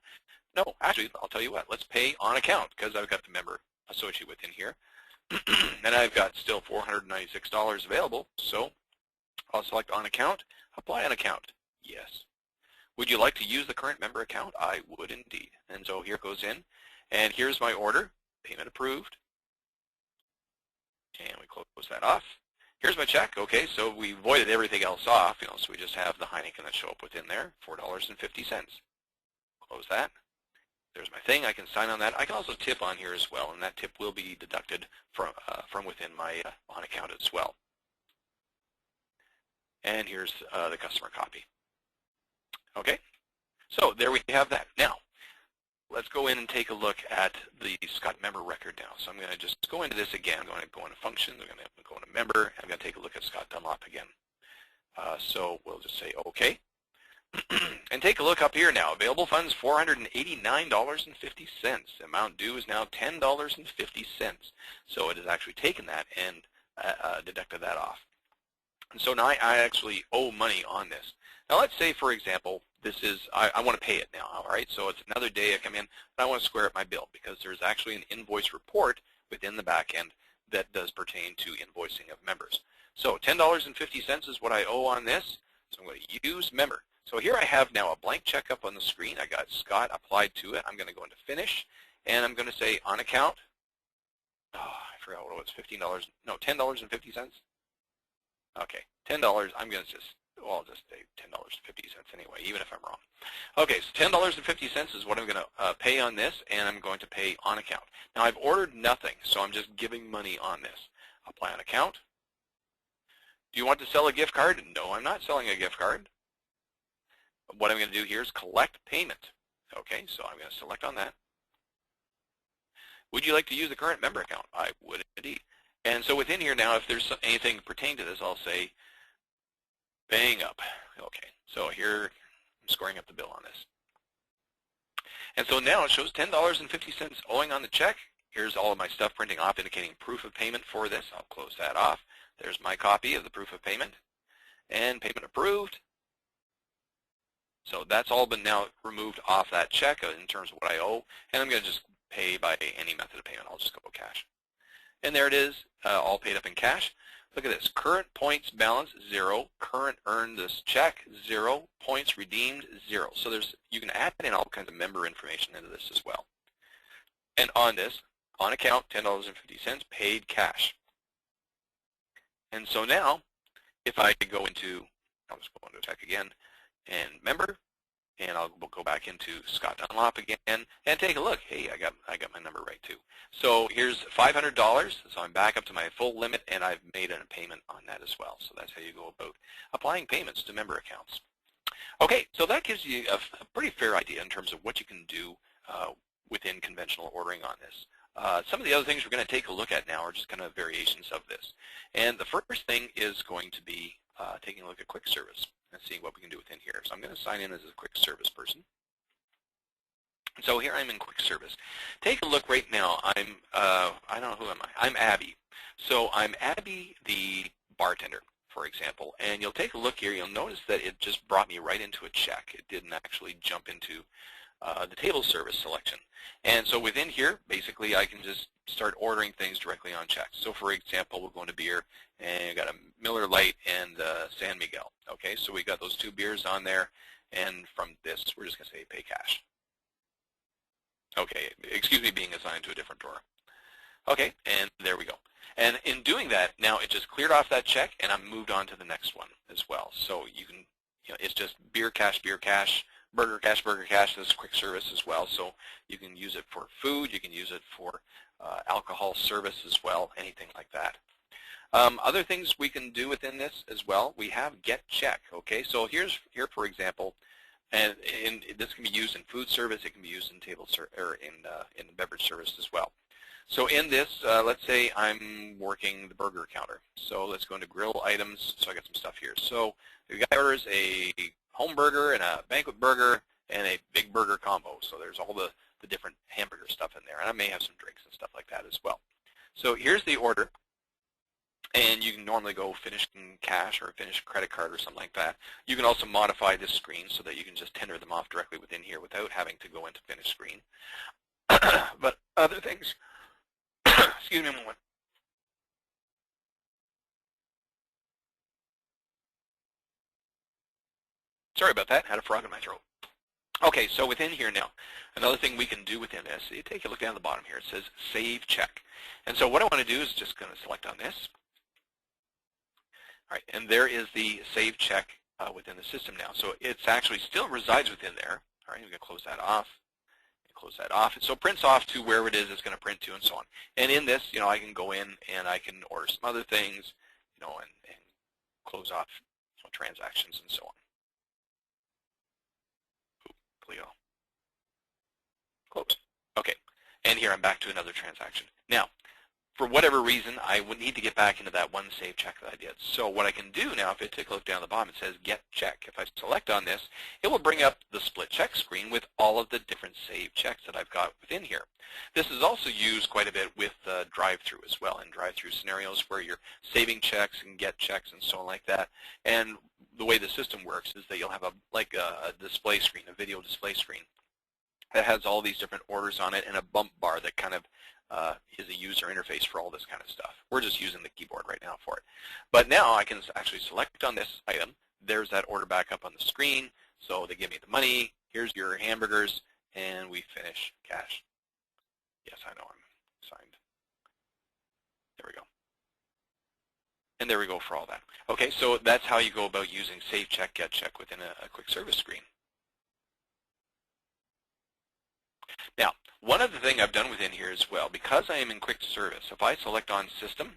no, actually, I'll tell you what, let's pay on account because I've got the member associated within here. And I've got still $496 available, so I'll select on account, apply on account. Yes. Would you like to use the current member account? I would indeed. And so here it goes in, and here's my order, payment approved. And we close that off. Here's my check. Okay, so we voided everything else off, so we just have the Heineken that show up within there, $4.50. Close that. There's my thing. I can sign on that. I can also tip on here as well, and that tip will be deducted from within my on account as well. And here's the customer copy. Okay, so there we have that. Now, let's go in and take a look at the Scott member record now. So I'm going to just go into this again. I'm going to go into functions. I'm going to go into member. I'm going to take a look at Scott Dunlop again. So we'll just say OK. And take a look up here now. Available funds, $489.50. Amount due is now $10.50. So it has actually taken that and deducted that off. And so now I actually owe money on this. Now let's say, for example, this is, I want to pay it now, all right? So it's another day I come in, and I want to square up my bill because there's actually an invoice report within the back end that does pertain to invoicing of members. So $10.50 is what I owe on this. So I'm going to use member. So here I have now a blank check up on the screen. I got Scott applied to it. I'm going to go into finish, and I'm going to say on account. Oh, I forgot what it was. $15. No, $10.50. Okay, $10. I'm going to just, well, I'll just say $10.50 anyway, even if I'm wrong. Okay, so $10.50 is what I'm going to pay on this, and I'm going to pay on account. Now I've ordered nothing, so I'm just giving money on this. Apply on account. Do you want to sell a gift card? No, I'm not selling a gift card. What I'm going to do here is collect payment. Okay, so I'm going to select on that. Would you like to use the current member account? I would indeed. And so within here now, if there's anything pertaining to this, I'll say paying up. Okay, so here I'm scoring up the bill on this. And so now it shows $10.50 owing on the check. Here's all of my stuff printing off indicating proof of payment for this. I'll close that off. There's my copy of the proof of payment. And payment approved. So that's all been now removed off that check in terms of what I owe. And I'm going to just pay by any method of payment. I'll just go cash. And there it is, all paid up in cash. Look at this, current points balance, 0. Current earned this check, 0. Points redeemed, 0. So you can add in all kinds of member information into this as well. And on this, on account, $10.50, paid cash. And so now, if I go into, I'll just go into check again, and member, and I'll go back into Scott Dunlop again and take a look. Hey, I got my number right too. So here's $500. So I'm back up to my full limit, and I've made a payment on that as well. So that's how you go about applying payments to member accounts. Okay, so that gives you a pretty fair idea in terms of what you can do within conventional ordering on this. Some of the other things we're going to take a look at now are just kind of variations of this. And the first thing is going to be taking a look at quick service and seeing what we can do within here. So I'm going to sign in as a quick service person. So here I'm in quick service. Take a look right now. I don't know who am I. I'm Abby. So I'm Abby, the bartender, for example. And you'll take a look here. You'll notice that it just brought me right into a check. It didn't actually jump into the table service selection. And so within here, basically, I can just start ordering things directly on checks. So for example, we'll go into beer, and you got a Miller Lite and San Miguel. Okay, so we got those two beers on there, and from this, we're just going to say pay cash. Okay, excuse me being assigned to a different drawer. Okay, and there we go. And in doing that, now it just cleared off that check, and I'm moved on to the next one as well. So you can, it's just beer cash, burger cash, this is quick service as well. So you can use it for food, you can use it for alcohol service as well, anything like that. Other things we can do within this as well, we have get check. Okay, so here for example, and this can be used in food service, it can be used in table or in beverage service as well. So in this, let's say I'm working the burger counter. So let's go into grill items. So I got some stuff here. So the guy orders a home burger and a banquet burger and a big burger combo. So there's all the different hamburger stuff in there. And I may have some drinks and stuff like that as well. So here's the order. And you can normally go finish in cash or finish credit card or something like that. You can also modify this screen so that you can just tender them off directly within here without having to go into finish screen. But other things, excuse me a moment. Sorry about that, had a frog in my throat. Okay, so within here now, another thing we can do within this, you take a look down at the bottom here, it says Save Check. And so what I want to do is just going to select on this. All right, and there is the Save Check within the system now. So it's actually still resides within there. All right, we're going to close that off. Close that off. So it prints off to wherever it is it's going to print to and so on. And in this, I can go in and I can order some other things, and close off transactions and so on. Cleo. Close. Okay. And here I'm back to another transaction. Now, for whatever reason, I would need to get back into that one save check that I did. So what I can do now, if I take a look down the bottom, it says Get Check. If I select on this, it will bring up the split check screen with all of the different save checks that I've got within here. This is also used quite a bit with drive-through as well, in drive-through scenarios where you're saving checks and get checks and so on like that. And the way the system works is that you'll have a display screen, a video display screen. that has all these different orders on it and a bump bar that kind of is a user interface for all this kind of stuff. We're just using the keyboard right now for it. But now I can actually select on this item. There's that order back up on the screen. So they give me the money. Here's your hamburgers. And we finish cash. Yes, I know I'm signed. There we go. And there we go for all that. Okay, so that's how you go about using Save Check, Get Check within a quick service screen. Now, one other thing I've done within here as well, because I am in quick service, if I select on System,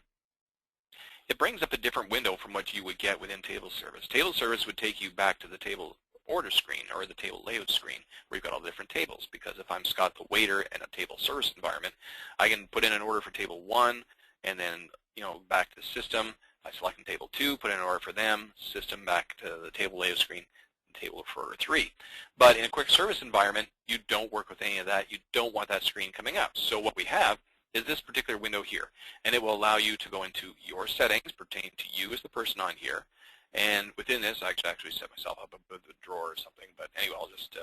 it brings up a different window from what you would get within table service. Table service would take you back to the table order screen or the table layout screen where you've got all the different tables, because if I'm Scott the waiter in a table service environment, I can put in an order for table 1 and then back to the system. I select in table 2, put in an order for them, system back to the table layout screen, table for order 3. But in a quick service environment, you don't work with any of that. You don't want that screen coming up. So what we have is this particular window here, and it will allow you to go into your settings pertaining to you as the person on here. And within this, I could actually set myself up with a drawer or something. But anyway, I'll just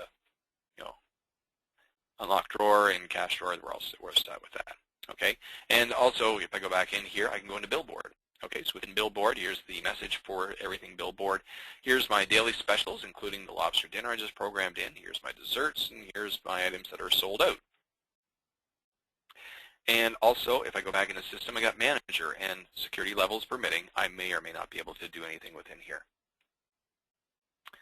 unlock drawer and cache drawer. We're set with that. Okay. And also, if I go back in here, I can go into Billboard. Okay, so within Billboard, here's the message for everything Billboard. Here's my daily specials, including the lobster dinner I just programmed in. Here's my desserts, and here's my items that are sold out. And also, if I go back in the system, I got manager, and security levels permitting, I may or may not be able to do anything within here.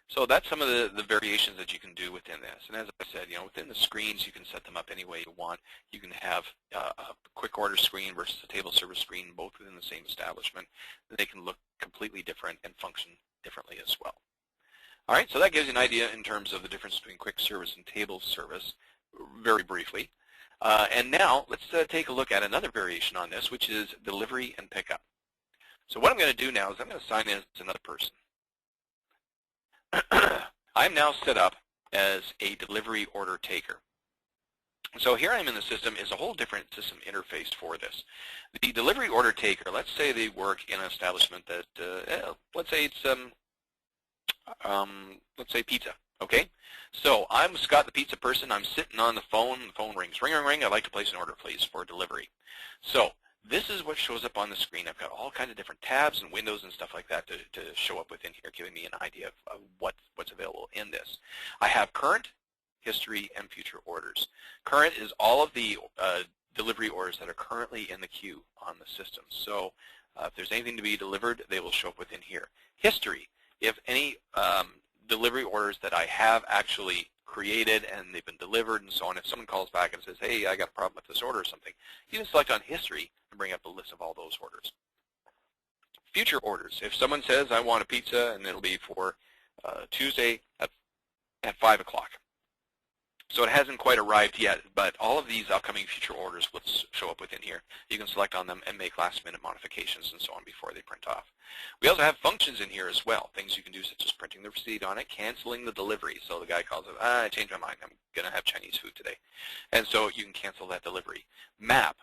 So that's some of the variations that you can do within this. And as I said, within the screens, you can set them up any way you want. You can have a quick order screen versus a table service screen, both within the same establishment. They can look completely different and function differently as well. All right, so that gives you an idea in terms of the difference between quick service and table service, very briefly. And now let's take a look at another variation on this, which is delivery and pickup. So what I'm going to do now is I'm going to sign in as another person. I'm now set up as a delivery order taker. So here I am in the system. Is a whole different system interface for this. The delivery order taker, let's say they work in an establishment that, let's say it's, let's say pizza, okay? So I'm Scott the pizza person. I'm sitting on the phone rings. Ring, ring, ring. I'd like to place an order, please, for delivery. So this is what shows up on the screen. I've got all kinds of different tabs and windows and stuff like that to show up within here, giving me an idea of what's available in this. I have current, history, and future orders. Current is all of the delivery orders that are currently in the queue on the system. So if there's anything to be delivered, they will show up within here. History, if any delivery orders that I have actually created and they've been delivered and so on. If someone calls back and says, hey, I got a problem with this order or something, you can select on history and bring up a list of all those orders. Future orders. If someone says, I want a pizza and it'll be for Tuesday at 5 o'clock. So it hasn't quite arrived yet, but all of these upcoming future orders will show up within here. You can select on them and make last-minute modifications and so on before they print off. We also have functions in here as well, things you can do such as printing the receipt on it, canceling the delivery. So the guy calls it, I changed my mind, I'm going to have Chinese food today. And so you can cancel that delivery. Map,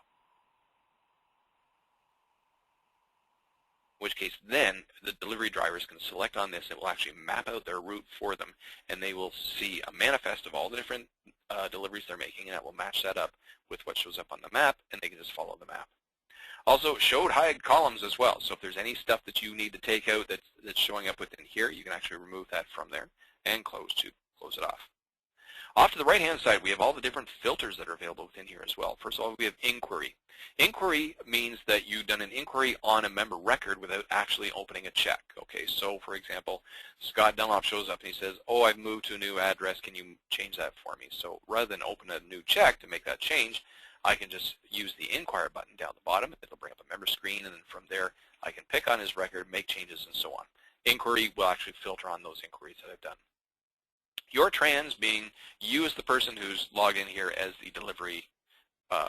in which case then the delivery drivers can select on this. It will actually map out their route for them, and they will see a manifest of all the different deliveries they're making, and that will match that up with what shows up on the map, and they can just follow the map. Also, show hide columns as well. So if there's any stuff that you need to take out that's showing up within here, you can actually remove that from there and close it off. Off to the right-hand side, we have all the different filters that are available within here as well. First of all, we have inquiry. Inquiry means that you've done an inquiry on a member record without actually opening a check. Okay, so for example, Scott Dunlop shows up and he says, oh, I've moved to a new address. Can you change that for me? So rather than open a new check to make that change, I can just use the inquire button down the bottom. It'll bring up a member screen, and then from there, I can pick on his record, make changes, and so on. Inquiry will actually filter on those inquiries that I've done. Your trans being you as the person who's logged in here as the delivery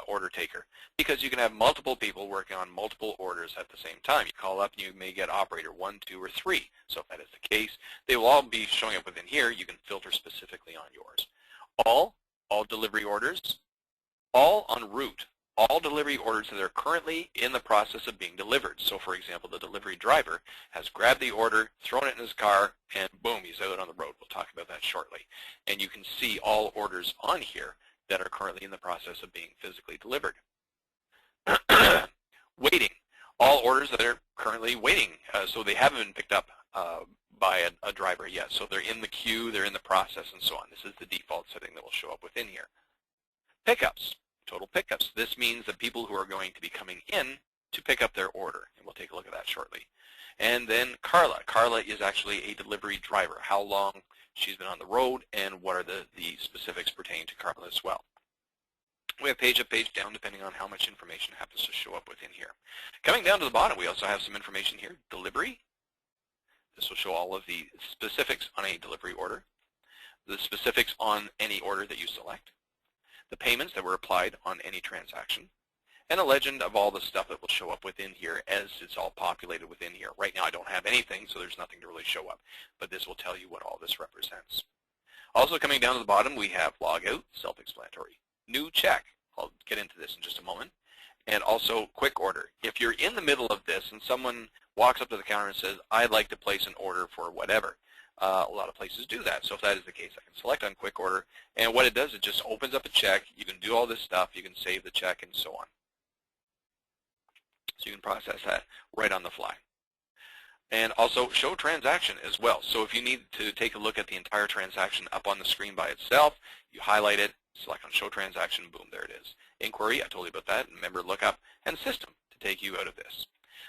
order taker, because you can have multiple people working on multiple orders at the same time. You call up and you may get operator 1, 2, or 3. So if that is the case, they will all be showing up within here. You can filter specifically on yours. All delivery orders, all en route. all delivery orders that are currently in the process of being delivered. So for example, the delivery driver has grabbed the order, thrown it in his car, and boom, he's out on the road. We'll talk about that shortly. And you can see all orders on here that are currently in the process of being physically delivered. Waiting. All orders that are currently waiting, so they haven't been picked up by a driver yet. So they're in the queue, they're in the process, and so on. This is the default setting that will show up within here. Pickups. Total pickups. This means that people who are going to be coming in to pick up their order, and we'll take a look at that shortly. And then Carla. Carla is actually a delivery driver, how long she's been on the road, and what are the specifics pertaining to Carla as well. We have page up, page down, depending on how much information happens to show up within here. Coming down to the bottom, we also have some information here. Delivery. This will show all of the specifics on a delivery order, the specifics on any order that you select, the payments that were applied on any transaction, and a legend of all the stuff that will show up within here as it's all populated within here. Right now I don't have anything, so there's nothing to really show up, but this will tell you what all this represents. Also coming down to the bottom, we have logout, self-explanatory. New check. I'll get into this in just a moment. And also quick order. If you're in the middle of this and someone walks up to the counter and says, I'd like to place an order for whatever, a lot of places do that. So if that is the case, I can select on quick order. And what it does, it just opens up a check. You can do all this stuff. You can save the check and so on. So you can process that right on the fly. And also show transaction as well. So if you need to take a look at the entire transaction up on the screen by itself, you highlight it, select on show transaction, boom, there it is. Inquiry, I told you about that, and member lookup, and system to take you out of this.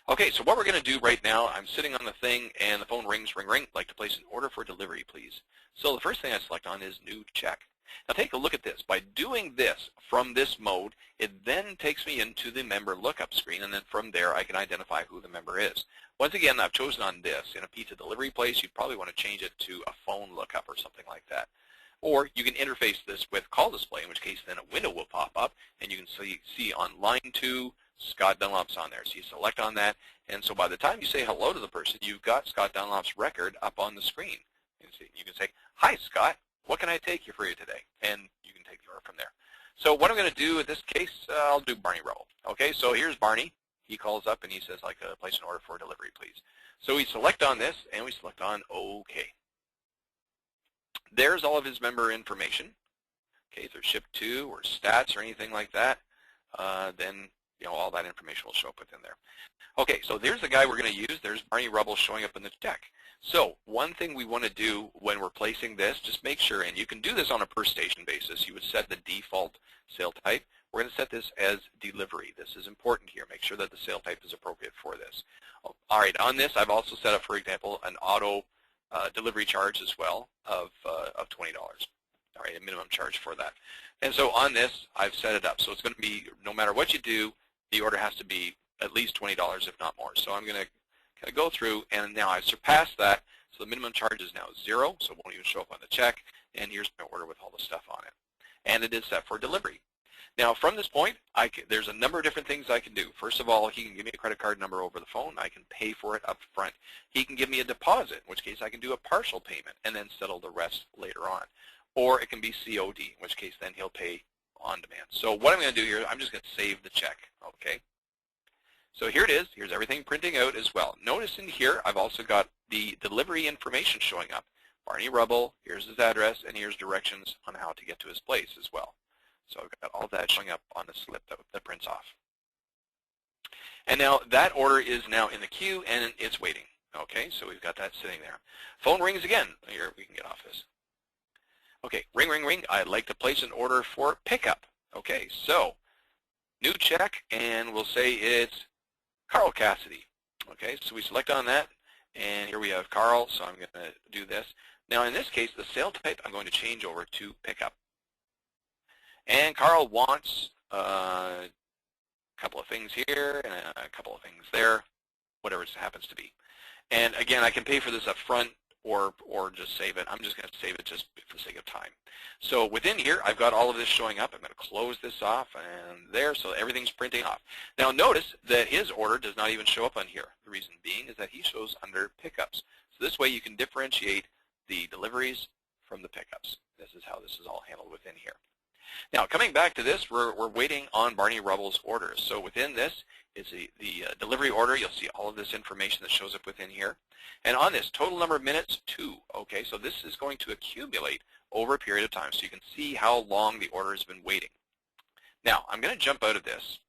Okay, so what we're going to do right now, I'm sitting on the thing and the phone rings, ring, ring, like to place an order for delivery, please. So the first thing I select on is new check. Now take a look at this. By doing this from this mode, it then takes me into the member lookup screen, and then from there I can identify who the member is. Once again, I've chosen on this. In a pizza delivery place, you'd probably want to change it to a phone lookup or something like that. Or you can interface this with call display, in which case then a window will pop up, and you can see on line 2, Scott Dunlop's on there. So you select on that, and so by the time you say hello to the person, you've got Scott Dunlop's record up on the screen. You can say, hi, Scott, what can I take you for you today? And you can take the order from there. So what I'm going to do in this case, I'll do Barney Rubble. Okay, so here's Barney. He calls up and he says, like, place an order for delivery, please. So we select on this, and we select on OK. There's all of his member information. Okay, if they're shipped to or stats or anything like that, then all that information will show up within there. Okay, so there's the guy we're going to use. There's Barney Rubble showing up in the check. So one thing we want to do when we're placing this, just make sure, and you can do this on a per station basis. You would set the default sale type. We're going to set this as delivery. This is important here. Make sure that the sale type is appropriate for this. All right, on this, I've also set up, for example, an auto delivery charge as well of $20. All right, a minimum charge for that. And so on this, I've set it up. So it's going to be, no matter what you do, the order has to be at least $20, if not more. So I'm going to kind of go through, and now I've surpassed that. So the minimum charge is now 0, so it won't even show up on the check. And here's my order with all the stuff on it. And it is set for delivery. Now, from this point, there's a number of different things I can do. First of all, he can give me a credit card number over the phone. I can pay for it up front. He can give me a deposit, in which case I can do a partial payment and then settle the rest later on. Or it can be COD, in which case then he'll pay on demand. So what I'm going to do here, I'm just going to save the check, okay? So here it is. Here's everything printing out as well. Notice in here, I've also got the delivery information showing up. Barney Rubble, here's his address, and here's directions on how to get to his place as well. So I've got all that showing up on the slip that prints off. And now that order is now in the queue, and it's waiting. Okay, so we've got that sitting there. Phone rings again. Here, we can get off this. Okay, ring, ring, ring. I'd like to place an order for pickup. Okay, so new check, and we'll say it's Carl Cassidy. Okay, so we select on that, and here we have Carl, so I'm going to do this. Now, in this case, the sale type I'm going to change over to pickup. And Carl wants a couple of things here and a couple of things there, whatever it happens to be. And again, I can pay for this up front or just save it. I'm just going to save it just for the sake of time. So within here, I've got all of this showing up. I'm going to close this off and there, so everything's printing off. Now notice that his order does not even show up on here. The reason being is that he shows under pickups. So this way you can differentiate the deliveries from the pickups. This is how this is all handled within here. Now, coming back to this, we're waiting on Barney Rubble's orders. So within this is the delivery order. You'll see all of this information that shows up within here. And on this, total number of minutes, 2. Okay, so this is going to accumulate over a period of time, so you can see how long the order has been waiting. Now, I'm going to jump out of this.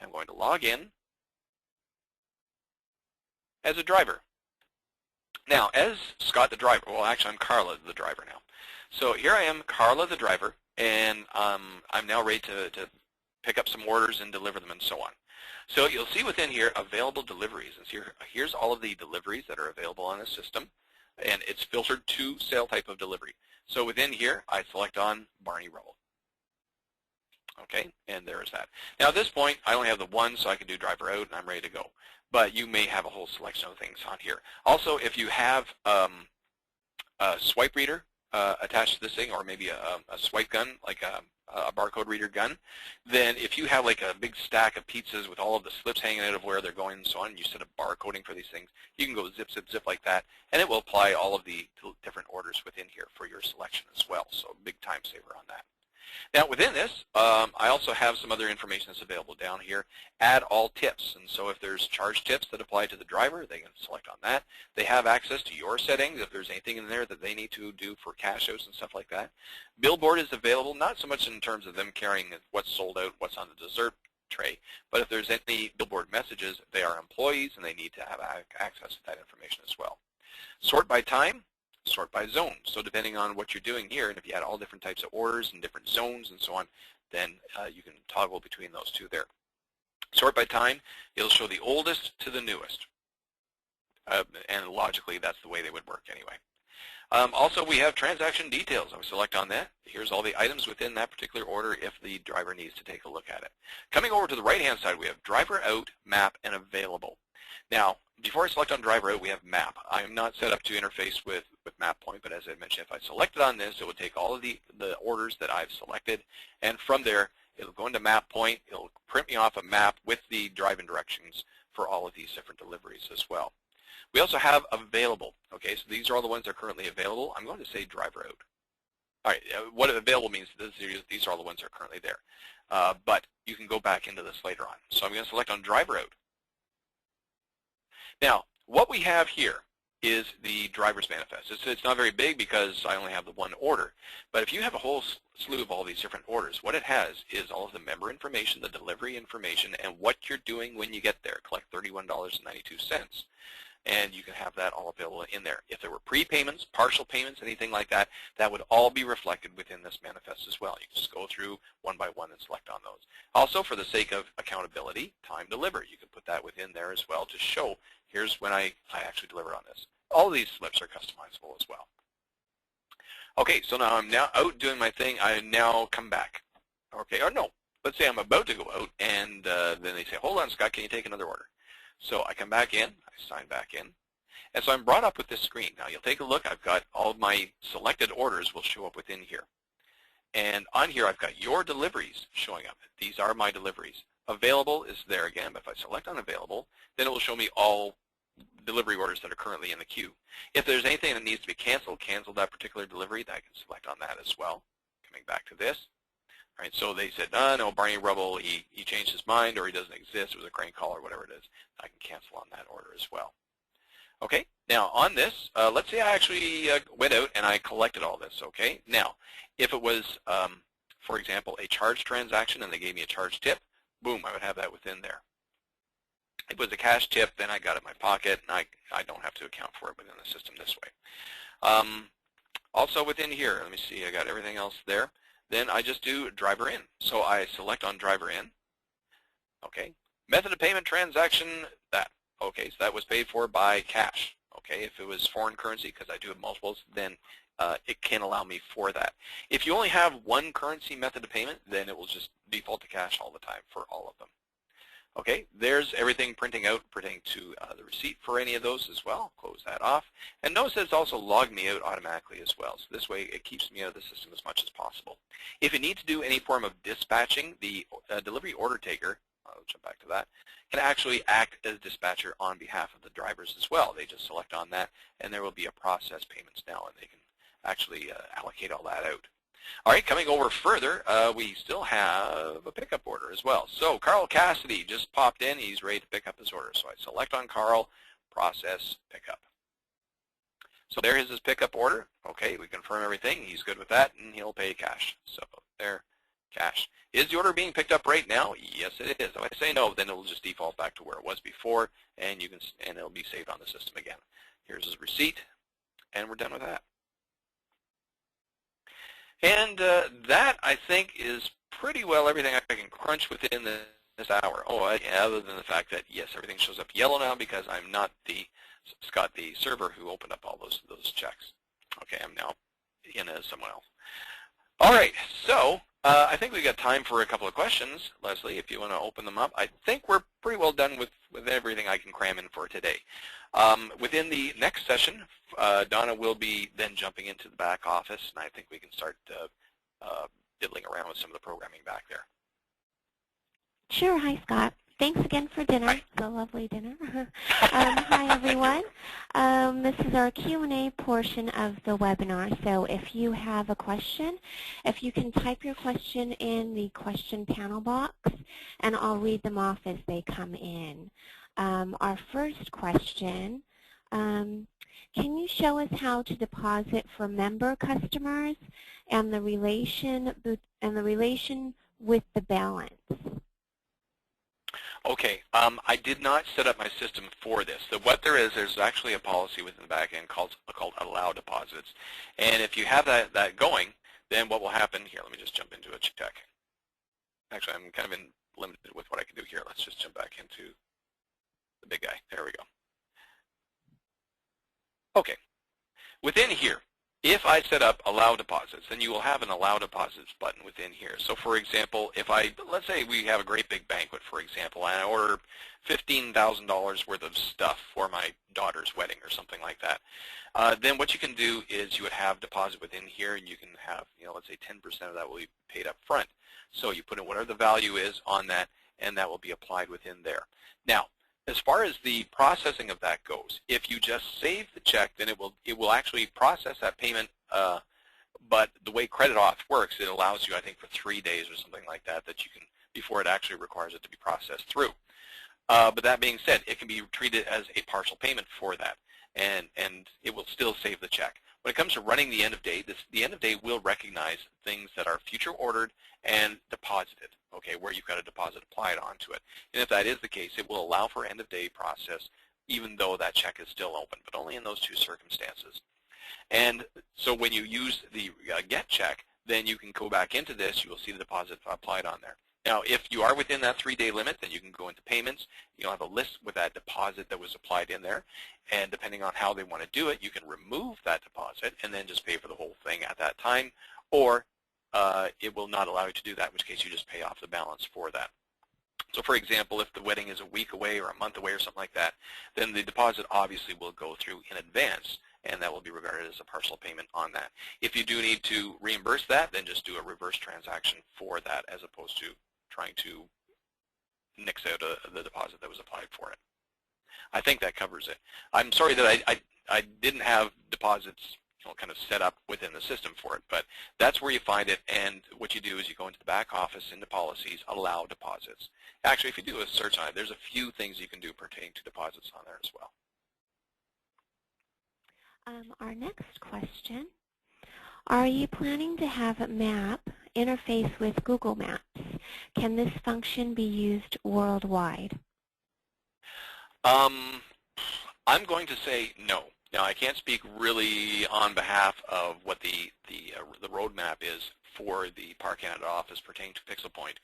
I'm going to log in as a driver. Now, as Scott the driver, well, actually, I'm Carla the driver now. So here I am, Carla the driver, and I'm now ready to pick up some orders and deliver them and so on. So you'll see within here available deliveries. And here's all of the deliveries that are available on the system, and it's filtered to sale type of delivery. So within here, I select on Barney Rubble. Okay, and there's that. Now at this point, I only have the one, so I can do driver out, and I'm ready to go. But you may have a whole selection of things on here. Also, if you have a swipe reader attached to this thing, or maybe a swipe gun, like a barcode reader gun, then if you have like a big stack of pizzas with all of the slips hanging out of where they're going and so on, and you set up barcoding for these things, you can go zip, zip, zip like that, and it will apply all of the different orders within here for your selection as well. So big time saver on that. Now within this, I also have some other information that's available down here. Add all tips, and so if there's charge tips that apply to the driver, they can select on that. They have access to your settings if there's anything in there that they need to do for cash outs and stuff like that. Billboard is available, not so much in terms of them carrying what's sold out, what's on the dessert tray, but if there's any billboard messages, they are employees and they need to have access to that information as well. Sort by time. Sort by zone. So depending on what you're doing here, and if you had all different types of orders and different zones and so on, then you can toggle between those two there. Sort by time, it'll show the oldest to the newest. And logically, that's the way they would work anyway. Also, we have transaction details. I would select on that. Here's all the items within that particular order if the driver needs to take a look at it. Coming over to the right-hand side, we have driver out, map, and available. Now, before I select on driver out, we have map. I am not set up to interface with MapPoint, but as I mentioned, if I selected on this, it would take all of the orders that I've selected, and from there, it'll go into MapPoint. It'll print me off a map with the driving directions for all of these different deliveries as well. We also have available. Okay, so these are all the ones that are currently available. I'm going to say driver out. All right, what available means, these are all the ones that are currently there. But you can go back into this later on. So I'm going to select on driver out. Now, what we have here is the driver's manifest. It's not very big because I only have the one order. But if you have a whole slew of all these different orders, what it has is all of the member information, the delivery information, and what you're doing when you get there. Collect $31.92. And you can have that all available in there. If there were prepayments, partial payments, anything like that, that would all be reflected within this manifest as well. You can just go through one by one and select on those. Also, for the sake of accountability, time delivered. You can put that within there as well to show, here's when I actually delivered on this. All of these slips are customizable as well. Okay, so now I'm now out doing my thing. I now come back. Okay, or no, let's say I'm about to go out, and then they say, hold on, Scott, can you take another order? So I come back in, I sign back in, and so I'm brought up with this screen. Now you'll take a look, I've got all of my selected orders will show up within here. And on here I've got your deliveries showing up. These are my deliveries. Available is there again, but if I select on available, then it will show me all delivery orders that are currently in the queue. If there's anything that needs to be canceled, cancel that particular delivery, I can select on that as well. Coming back to this. All right, so they said, no, Barney Rubble, he changed his mind or he doesn't exist, it was a crank call or whatever it is. I can cancel on that order as well. Okay, now on this, let's say I actually went out and I collected all this, okay? Now, if it was, for example, a charge transaction and they gave me a charge tip, boom, I would have that within there. If it was a cash tip, then I got it in my pocket and I don't have to account for it within the system this way. Also within here, let me see, I got everything else there. Then I just do driver in. So I select on driver in. Okay. Method of payment transaction, that. Okay, so that was paid for by cash. Okay, if it was foreign currency, because I do have multiples, then it can allow me for that. If you only have one currency method of payment, then it will just default to cash all the time for all of them. Okay, there's everything printing out pertaining to the receipt for any of those as well. Close that off. And notice that it's also logged me out automatically as well. So this way it keeps me out of the system as much as possible. If you need to do any form of dispatching, the delivery order taker, I'll jump back to that, can actually act as dispatcher on behalf of the drivers as well. They just select on that and there will be a process payments now and they can actually allocate all that out. All right, coming over further, we still have a pickup order as well. So Carl Cassidy just popped in. He's ready to pick up his order. So I select on Carl, process, pickup. So there is his pickup order. Okay, we confirm everything. He's good with that, and he'll pay cash. So there, cash. Is the order being picked up right now? Yes, it is. If I say no, then it'll just default back to where it was before, and it'll be saved on the system again. Here's his receipt, and we're done with that. And that, I think, is pretty well everything I can crunch within this hour. Oh, other than the fact that, yes, everything shows up yellow now because I'm not Scott, the server who opened up all those checks. Okay, I'm now in as someone else. All right, so I think we got time for a couple of questions, Leslie, if you want to open them up. I think we're pretty well done with everything I can cram in for today. Within the next session, Donna will be then jumping into the back office, and I think we can start diddling around with some of the programming back there. Sure. Hi, Scott. Thanks again for dinner. Hi. It's a lovely dinner. Hi, everyone. This is our Q&A portion of the webinar. So if you have a question, if you can type your question in the question panel box, and I'll read them off as they come in. Our first question, can you show us how to deposit for member customers and the relation with the balance? Okay, I did not set up my system for this. So what there's actually a policy within the back end called allow deposits. And if you have that going, then what will happen here, let me just jump into a check. Actually, I'm kind of limited with what I can do here. Let's just jump back into the big guy. There we go. Okay, within here, if I set up allow deposits, then you will have an allow deposits button within here. So for example, let's say we have a great big banquet, for example, and I order $15,000 worth of stuff for my daughter's wedding or something like that. Then what you can do is you would have deposit within here, and you can have, let's say 10% of that will be paid up front. So you put in whatever the value is on that, and that will be applied within there. Now, as far as the processing of that goes, if you just save the check, then it will actually process that payment. But the way credit auth works, it allows you, I think, for 3 days or something like that you can, before it actually requires it to be processed through. But that being said, it can be treated as a partial payment for that, and it will still save the check. When it comes to running the end of day, the end of day will recognize things that are future ordered and deposited, okay, where you've got a deposit applied onto it. And if that is the case, it will allow for end of day process even though that check is still open, but only in those two circumstances. And so when you use the get check, then you can go back into this, you will see the deposit applied on there. Now, if you are within that 3-day limit, then you can go into payments. You'll have a list with that deposit that was applied in there. And depending on how they want to do it, you can remove that deposit and then just pay for the whole thing at that time. Or it will not allow you to do that, in which case you just pay off the balance for that. So for example, if the wedding is a week away or a month away or something like that, then the deposit obviously will go through in advance, and that will be regarded as a partial payment on that. If you do need to reimburse that, then just do a reverse transaction for that as opposed to trying to nix out the deposit that was applied for it. I think that covers it. I'm sorry that I didn't have deposits kind of set up within the system for it, but that's where you find it, and what you do is you go into the back office, into policies, allow deposits. Actually, if you do a search on it, there's a few things you can do pertaining to deposits on there as well. Our next question, are you planning to have Map interface with Google Maps? Can this function be used worldwide? I'm going to say no. Now, I can't speak really on behalf of what the roadmap is for the Par Canada office pertaining to PixelPoint,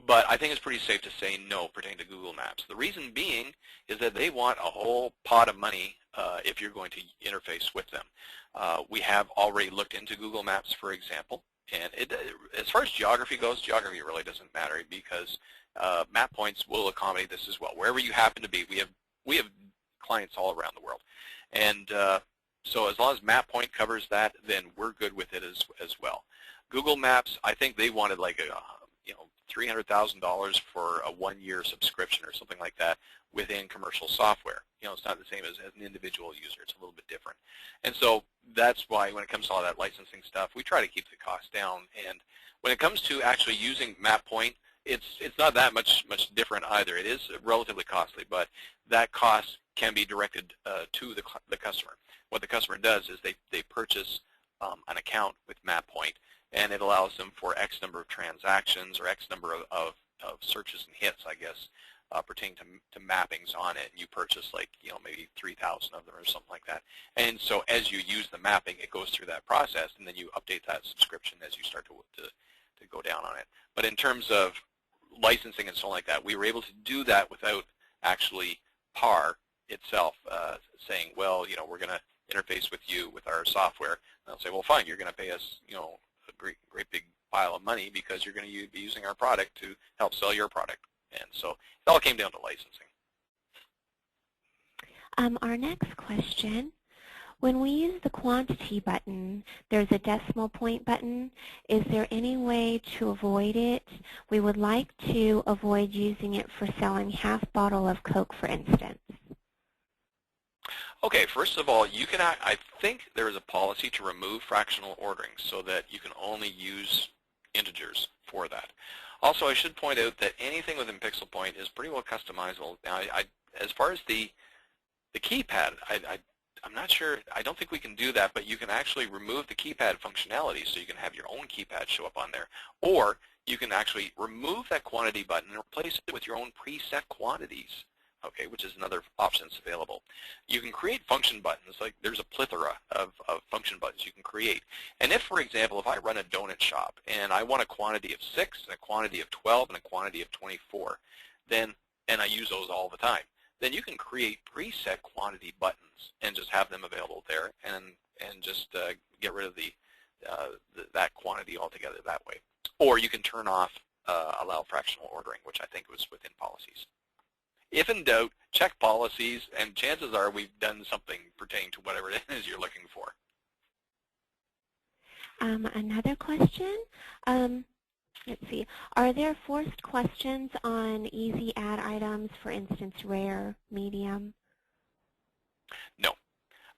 but I think it's pretty safe to say no pertaining to Google Maps. The reason being is that they want a whole pot of money if you're going to interface with them. We have already looked into Google Maps, for example, and as far as geography goes, geography really doesn't matter because map points will accommodate this as well. Wherever you happen to be, we have clients all around the world. And so as long as MapPoint covers that, then we're good with it as well. Google Maps, I think they wanted like a $300,000 for a 1-year subscription or something like that within commercial software. You know, it's not the same as an individual user. It's a little bit different. And so that's why when it comes to all that licensing stuff, we try to keep the cost down. And when it comes to actually using MapPoint, it's not that much different either. It is relatively costly, but that cost can be directed to the customer. What the customer does is they purchase an account with MapPoint, and it allows them for X number of transactions or X number of searches and hits, I guess, pertaining to mappings on it. And you purchase, like, you know, maybe 3,000 of them or something like that. And so as you use the mapping, it goes through that process, and then you update that subscription as you start to go down on it. But in terms of licensing and so on like that, we were able to do that without actually PAR itself saying, well, you know, we're going to interface with you with our software. And they'll say, well, fine, you're going to pay us, you know, a great big pile of money because you're going to be using our product to help sell your product. And so it all came down to licensing. Our next question. When we use the quantity button, there's a decimal point button. Is there any way to avoid it? We would like to avoid using it for selling half bottle of Coke, for instance. Okay, first of all, you can, I think there is a policy to remove fractional ordering so that you can only use integers for that. Also, I should point out that anything within PixelPoint is pretty well customizable. Now, as far as the keypad, I'm not sure, I don't think we can do that, but you can actually remove the keypad functionality so you can have your own keypad show up on there. Or you can actually remove that quantity button and replace it with your own preset quantities, okay, which is another option that's available. You can create function buttons, like there's a plethora of function buttons you can create. And if, for example, if I run a donut shop and I want a quantity of 6, and a quantity of 12, and a quantity of 24, then, and I use those all the time, then you can create preset quantity buttons and just have them available there, and just get rid of that quantity altogether that way. Or you can turn off allow fractional ordering, which I think was within policies. If in doubt, check policies, and chances are we've done something pertaining to whatever it is you're looking for. Another question. Let's see. Are there forced questions on easy add items, for instance, rare, medium? No.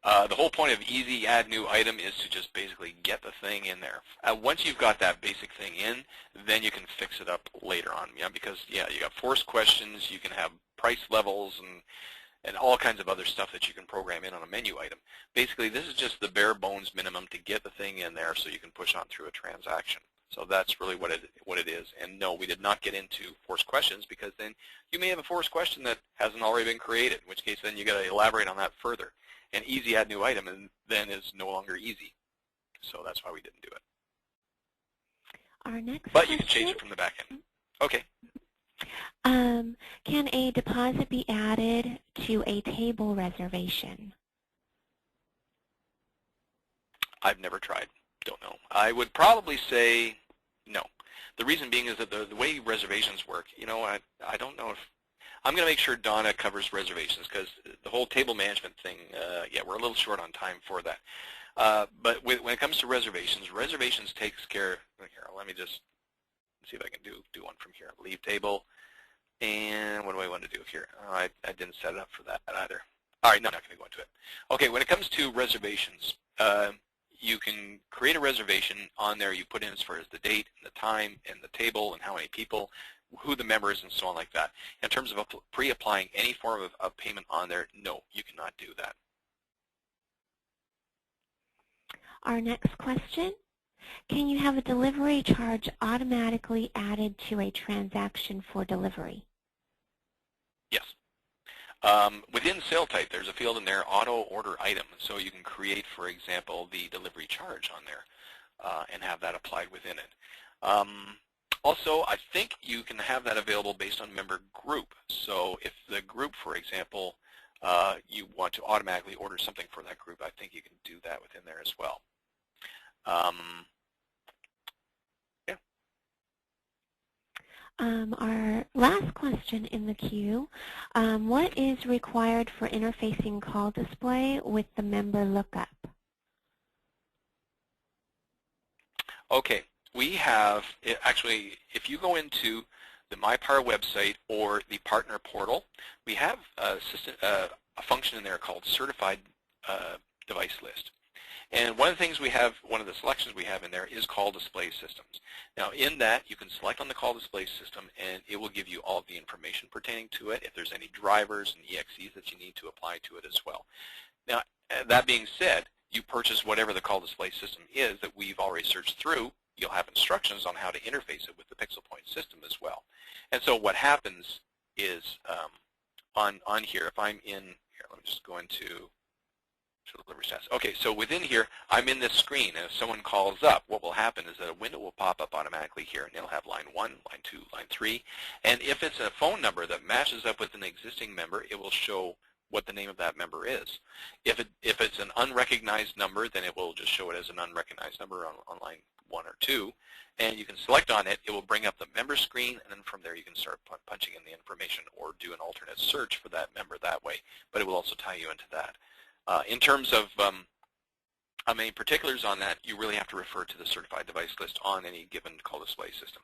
The whole point of easy add new item is to just basically get the thing in there. Once you've got that basic thing in, then you can fix it up later on. Yeah, because yeah, you got forced questions, you can have price levels and all kinds of other stuff that you can program in on a menu item. Basically, this is just the bare bones minimum to get the thing in there so you can push on through a transaction. So that's really what it is. And no, we did not get into forced questions, because then you may have a forced question that hasn't already been created, in which case then you got to elaborate on that further. And easy add new item and then is no longer easy. So that's why we didn't do it. Our next But question, you can change it from the back end. Okay. Can a deposit be added to a table reservation? I've never tried. Don't know. I would probably say no. The reason being is that the way reservations work, you know, I don't know if, I'm going to make sure Donna covers reservations, because the whole table management thing, yeah, we're a little short on time for that. But when it comes to reservations, reservations takes care, here, let me just see if I can do one from here. Leave table, and what do I want to do here? I didn't set it up for that either. All right, no, I'm not going to go into it. Okay, when it comes to reservations, you can create a reservation on there. You put in as far as the date and the time and the table and how many people, who the member is, and so on like that. In terms of pre-applying any form of payment on there, no, you cannot do that. Our next question, can you have a delivery charge automatically added to a transaction for delivery? Yes. Within sale type, there's a field in there, auto order item. So you can create, for example, the delivery charge on there and have that applied within it. Also, I think you can have that available based on member group. So if the group, for example, you want to automatically order something for that group, I think you can do that within there as well. Yeah. Our last question in the queue, what is required for interfacing call display with the member lookup? Okay. we have, actually, if you go into the MyPower website or the partner portal, we have a function in there called Certified Device List. And one of the things we have, one of the selections we have in there is call display systems. Now in that, you can select on the call display system and it will give you all of the information pertaining to it, if there's any drivers and EXEs that you need to apply to it as well. Now that being said, you purchase whatever the call display system is that we've already searched through, you'll have instructions on how to interface it with the PixelPoint system as well. And so what happens is on here, if I'm in, here let me just go into delivery stats. Okay, so within here, I'm in this screen, and if someone calls up, what will happen is that a window will pop up automatically here, and it'll have line 1, line 2, line 3, and if it's a phone number that matches up with an existing member, it will show what the name of that member is. If it's an unrecognized number, then it will just show it as an unrecognized number on line 1 or 2, and you can select on it. It will bring up the member screen, and then from there you can start punching in the information or do an alternate search for that member that way, but it will also tie you into that. In terms of any particulars on that, you really have to refer to the certified device list on any given call display system.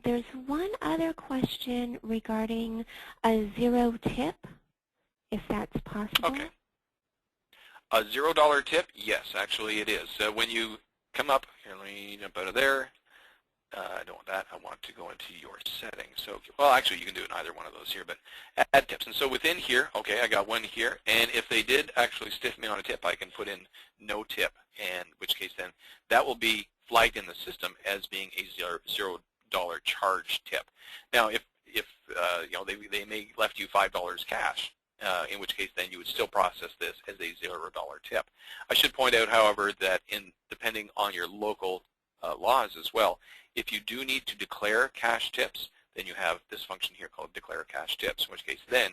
There's one other question regarding a zero tip, if that's possible. Okay. A $0 tip? Yes, actually it is. When you come up, here, let me jump out of there. I don't want that. I want to go into your settings. So, well, actually, you can do it in either one of those here, but add tips. And so within here, okay, I got one here. And if they did actually stiff me on a tip, I can put in no tip, and in which case then that will be flagged in the system as being a $0 charge tip. Now, if you know, they may left you $5 cash, in which case then you would still process this as a $0 tip. I should point out, however, that depending on your local laws as well, if you do need to declare cash tips, then you have this function here called declare cash tips, in which case then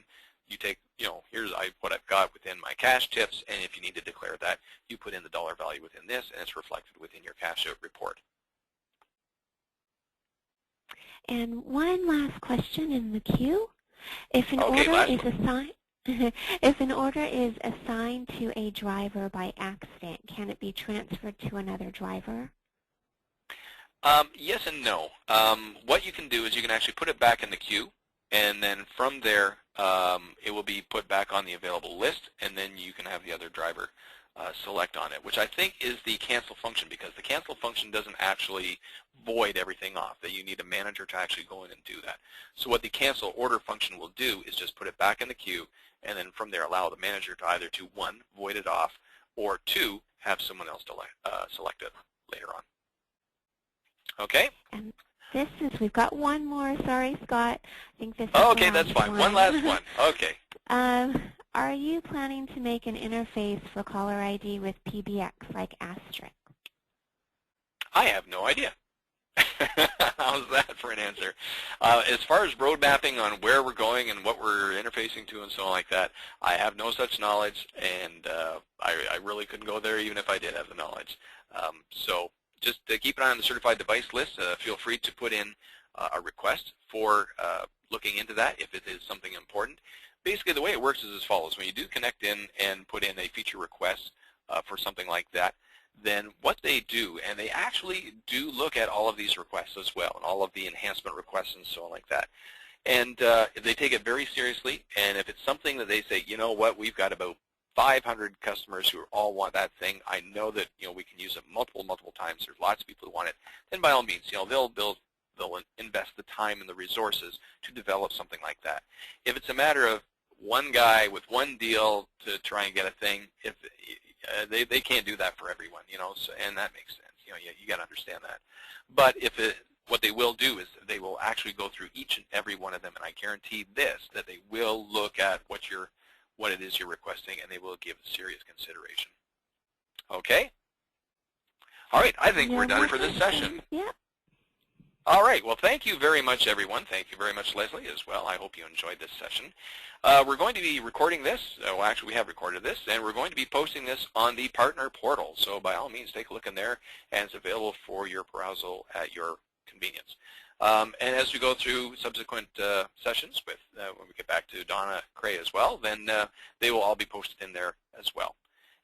you take, you know, here's what I've got within my cash tips, and if you need to declare that, you put in the dollar value within this, and it's reflected within your cash out report. And one last question in the queue. If an order is assigned, if an order is assigned to a driver by accident, can it be transferred to another driver? Yes and no. What you can do is you can actually put it back in the queue, and then from there it will be put back on the available list, and then you can have the other driver select on it, which I think is the cancel function, because the cancel function doesn't actually void everything off, that you need a manager to actually go in and do that. So what the cancel order function will do is just put it back in the queue, and then from there allow the manager to either to 1, void it off, or 2, have someone else select it later on. Okay? And this is, we've got one more. Sorry, Scott. I think this is okay, that's fine. One last one. Okay. Are you planning to make an interface for caller ID with PBX like Asterisk? I have no idea. How's that for an answer? As far as road mapping on where we're going and what we're interfacing to and so on like that, I have no such knowledge, and I really couldn't go there even if I did have the knowledge. So just keep an eye on the certified device list. Feel free to put in a request for looking into that if it is something important. Basically, the way it works is as follows. When you do connect in and put in a feature request for something like that, then what they do, and they actually do look at all of these requests as well, and all of the enhancement requests and so on like that. And they take it very seriously, and if it's something that they say, you know what, we've got about 500 customers who all want that thing, I know that, you know, we can use it multiple times, there's lots of people who want it, then by all means, you know, they'll invest the time and the resources to develop something like that. If it's a matter of one guy with one deal to try and get a thing, if they can't do that for everyone, you know, so, and that makes sense. You know, you got to understand that. But what they will do is they will actually go through each and every one of them, and I guarantee this, that they will look at what it is you're requesting, and they will give serious consideration. Okay? All right, I think we're done for this session. Yep. All right, well, thank you very much, everyone. Thank you very much, Leslie, as well. I hope you enjoyed this session. We're going to be recording this. Well, actually, we have recorded this, and we're going to be posting this on the partner portal. So by all means, take a look in there, and it's available for your perusal at your convenience. And as we go through subsequent sessions with, when we get back to Donna Cray as well, then they will all be posted in there as well.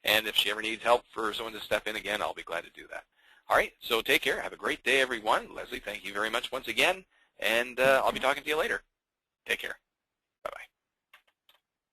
And if she ever needs help for someone to step in again, I'll be glad to do that. All right, so take care. Have a great day, everyone. Leslie, thank you very much once again. And I'll be talking to you later. Take care. Bye-bye.